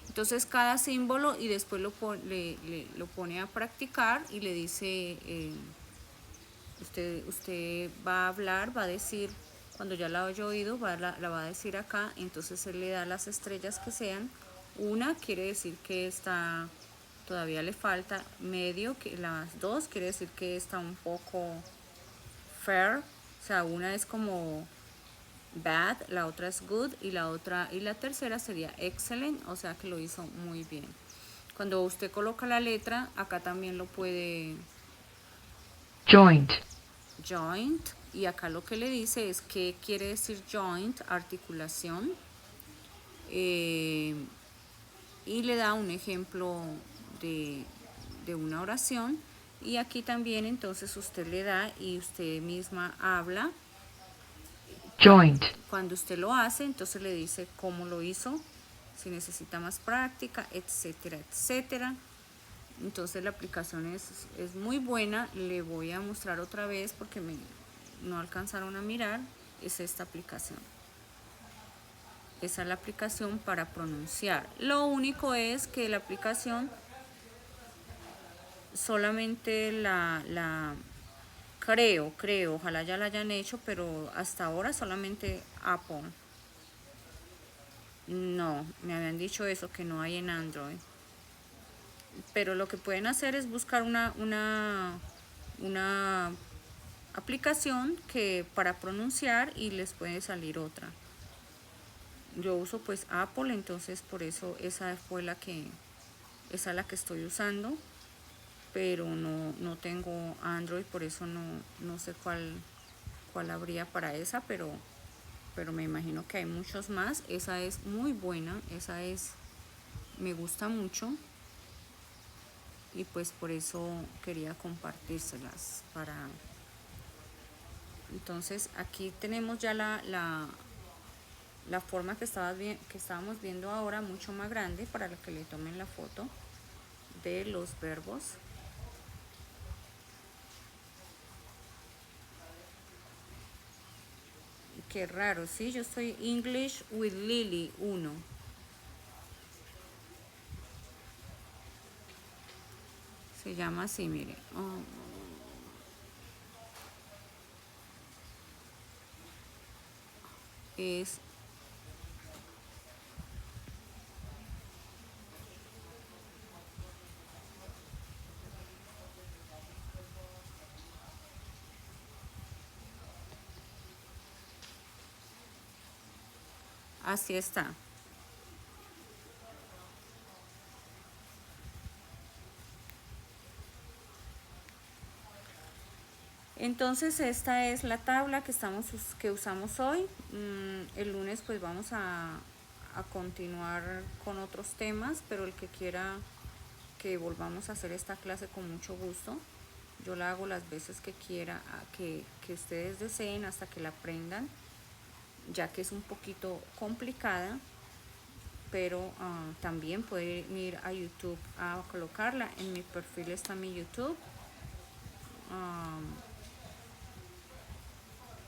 Entonces cada símbolo, y después lo pone a practicar y le dice, usted va a hablar, va a decir, cuando ya la haya oído, la va a decir acá, entonces él le da las estrellas que sean. Una quiere decir que todavía le falta, medio, que las dos quiere decir que está un poco fair, o sea, una es como bad, la otra es good, y la tercera sería excellent, o sea que lo hizo muy bien. Cuando usted coloca la letra, acá también lo puede
joint,
joint, y acá lo que le dice es qué quiere decir joint, articulación, y le da un ejemplo de una oración, Y aquí también entonces usted le da y usted misma habla.
Joint.
Cuando usted lo hace, entonces le dice cómo lo hizo, si necesita más práctica, etcétera, etcétera. Entonces la aplicación es muy buena. Le voy a mostrar otra vez porque no alcanzaron a mirar. Es esta aplicación. Esa es la aplicación para pronunciar. Lo único es que la aplicación solamente creo, ojalá ya la hayan hecho, pero hasta ahora solamente Apple. No, me habían dicho eso, que no hay en Android. Pero lo que pueden hacer es buscar una aplicación que para pronunciar y les puede salir otra. Yo uso pues Apple, entonces por eso esa es la que estoy usando, pero no tengo Android, por eso no sé cuál habría para esa, pero me imagino que hay muchos más. Esa es muy buena, me gusta mucho. Y pues por eso quería compartírselas entonces aquí tenemos ya la forma que estábamos viendo ahora, mucho más grande, para que le tomen la foto de los verbos. Qué raro, sí, yo estoy English with Lily 1. Se llama así, mire. Oh. Es así está. Entonces esta es la tabla que usamos hoy. El lunes pues vamos a continuar con otros temas, pero el que quiera que volvamos a hacer esta clase, con mucho gusto. Yo la hago las veces que quiera, que ustedes deseen, hasta que la aprendan, ya que es un poquito complicada, pero también pueden ir a YouTube a colocarla. En mi perfil está mi YouTube.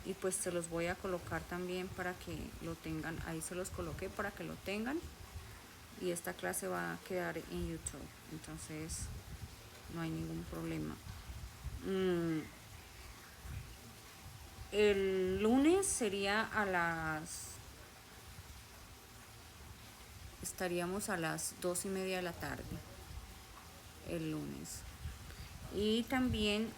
Y pues se los voy a colocar también para que lo tengan. Ahí se los coloqué para que lo tengan. Y esta clase va a quedar en YouTube, entonces no hay ningún problema. El lunes sería estaríamos a las 2:30 de la tarde, el lunes. Y también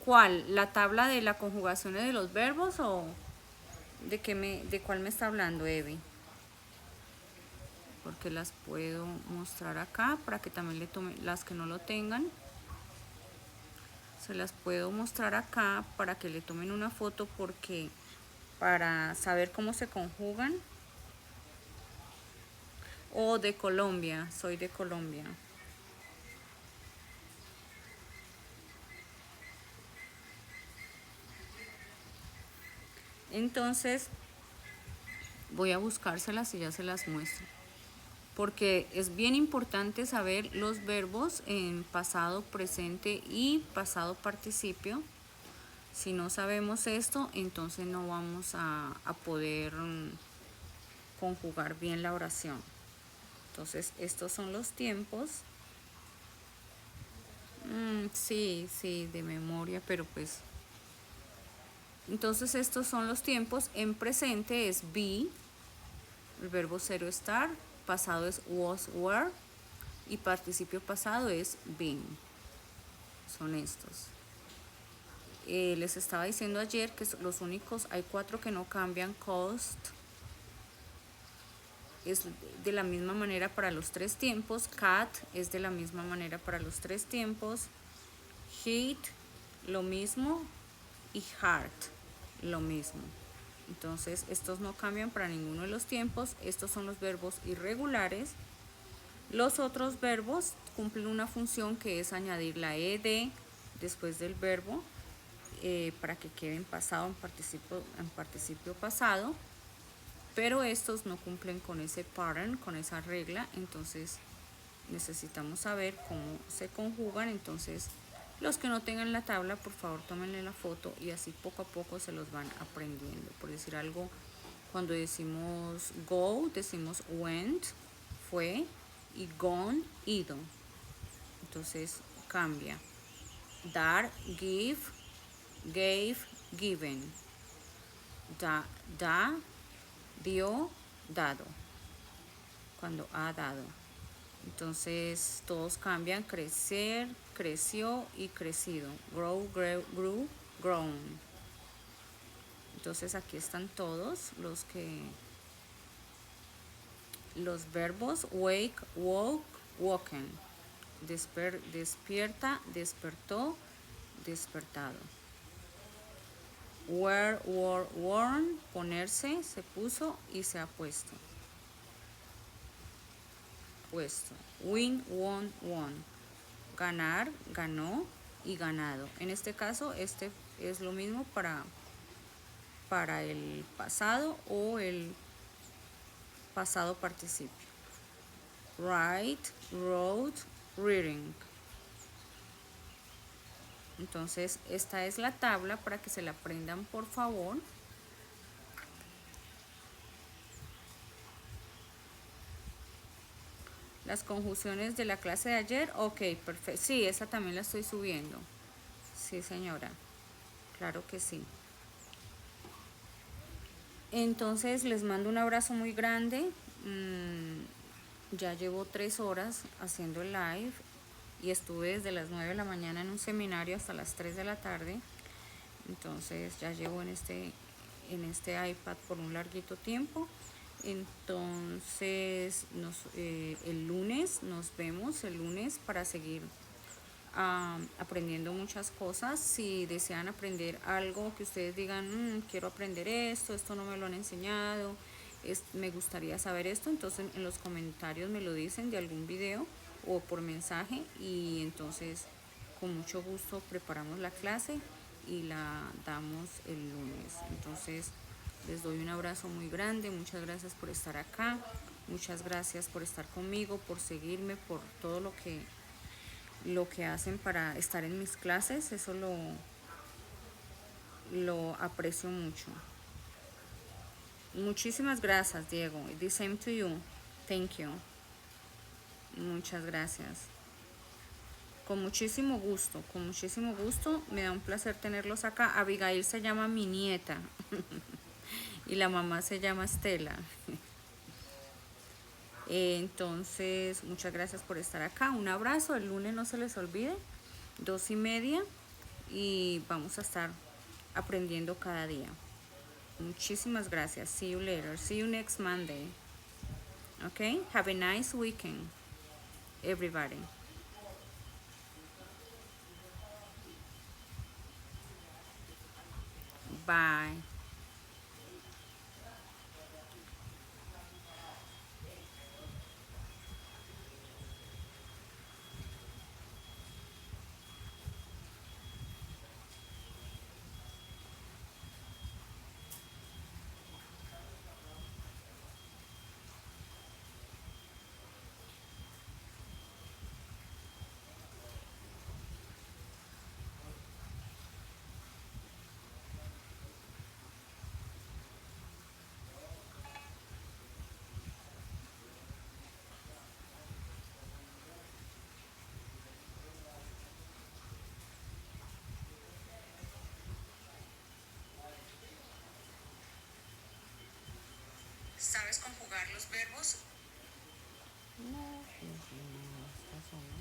¿cuál? ¿La tabla de la conjugación de los verbos o de cuál me está hablando, Evi? Porque las puedo mostrar acá para que también le tomen las que no lo tengan. Se las puedo mostrar acá para que le tomen una foto, porque para saber cómo se conjugan. O de Colombia, soy de Colombia. Entonces voy a buscárselas y ya se las muestro, porque es bien importante saber los verbos en pasado, presente y pasado participio. Si no sabemos esto, entonces no vamos a poder conjugar bien la oración. Entonces estos son los tiempos. Sí, de memoria, pero pues entonces estos son los tiempos. En presente es be, el verbo ser o estar. Pasado es was, were, y participio pasado es been. Son estos. Les estaba diciendo ayer que los únicos, hay 4 que no cambian: cost, es de la misma manera para los tres tiempos. Cat es de la misma manera para los tres tiempos. Hit, lo mismo. Y heart, lo mismo. Entonces, estos no cambian para ninguno de los tiempos. Estos son los verbos irregulares. Los otros verbos cumplen una función que es añadir la ed después del verbo para que quede en pasado, en participio pasado. Pero estos no cumplen con ese pattern, con esa regla. Entonces, necesitamos saber cómo se conjugan. Entonces, los que no tengan la tabla, por favor, tómenle la foto y así poco a poco se los van aprendiendo. Por decir algo, cuando decimos go, decimos went, fue, y gone, ido. Entonces, cambia. Dar, give, gave, given. Da, dio, dado. Cuando ha dado. Entonces todos cambian: crecer, creció y crecido. Grow, grew, grown. Entonces aquí están todos los verbos: wake, woke, woken. Despierta, despertó, despertado. Wear, wore, worn, ponerse, se puso y se ha puesto. Win, won, won. Ganar, ganó y ganado. En este caso, este es lo mismo para el pasado o el pasado participio. Write, wrote, reading. Entonces, esta es la tabla para que se la aprendan, por favor. Las conjunciones de la clase de ayer, ok, perfecto. Sí, esa también la estoy subiendo. Sí, señora. Claro que sí. Entonces, les mando un abrazo muy grande. Ya llevo 3 horas haciendo el live y estuve desde las 9 de la mañana en un seminario hasta las 3 de la tarde. Entonces, ya llevo en este iPad por un larguito tiempo. Entonces, el lunes nos vemos, el lunes, para seguir aprendiendo muchas cosas. Si desean aprender algo que ustedes digan, quiero aprender esto no me lo han enseñado, me gustaría saber esto, entonces en los comentarios me lo dicen de algún video o por mensaje, y entonces con mucho gusto preparamos la clase y la damos el lunes. Entonces, les doy un abrazo muy grande, muchas gracias por estar acá, muchas gracias por estar conmigo, por seguirme, por todo lo que hacen para estar en mis clases. Eso lo aprecio mucho. Muchísimas gracias, Diego. The same to you. Thank you. Muchas gracias. Con muchísimo gusto. Me da un placer tenerlos acá. Abigail se llama mi nieta y la mamá se llama Estela. Entonces, muchas gracias por estar acá. Un abrazo. El lunes no se les olvide, 2:30, y vamos a estar aprendiendo cada día. Muchísimas gracias. See you later. See you next Monday. Okay? Have a nice weekend, everybody. Bye. ¿Sabes conjugar los verbos? No, está solo.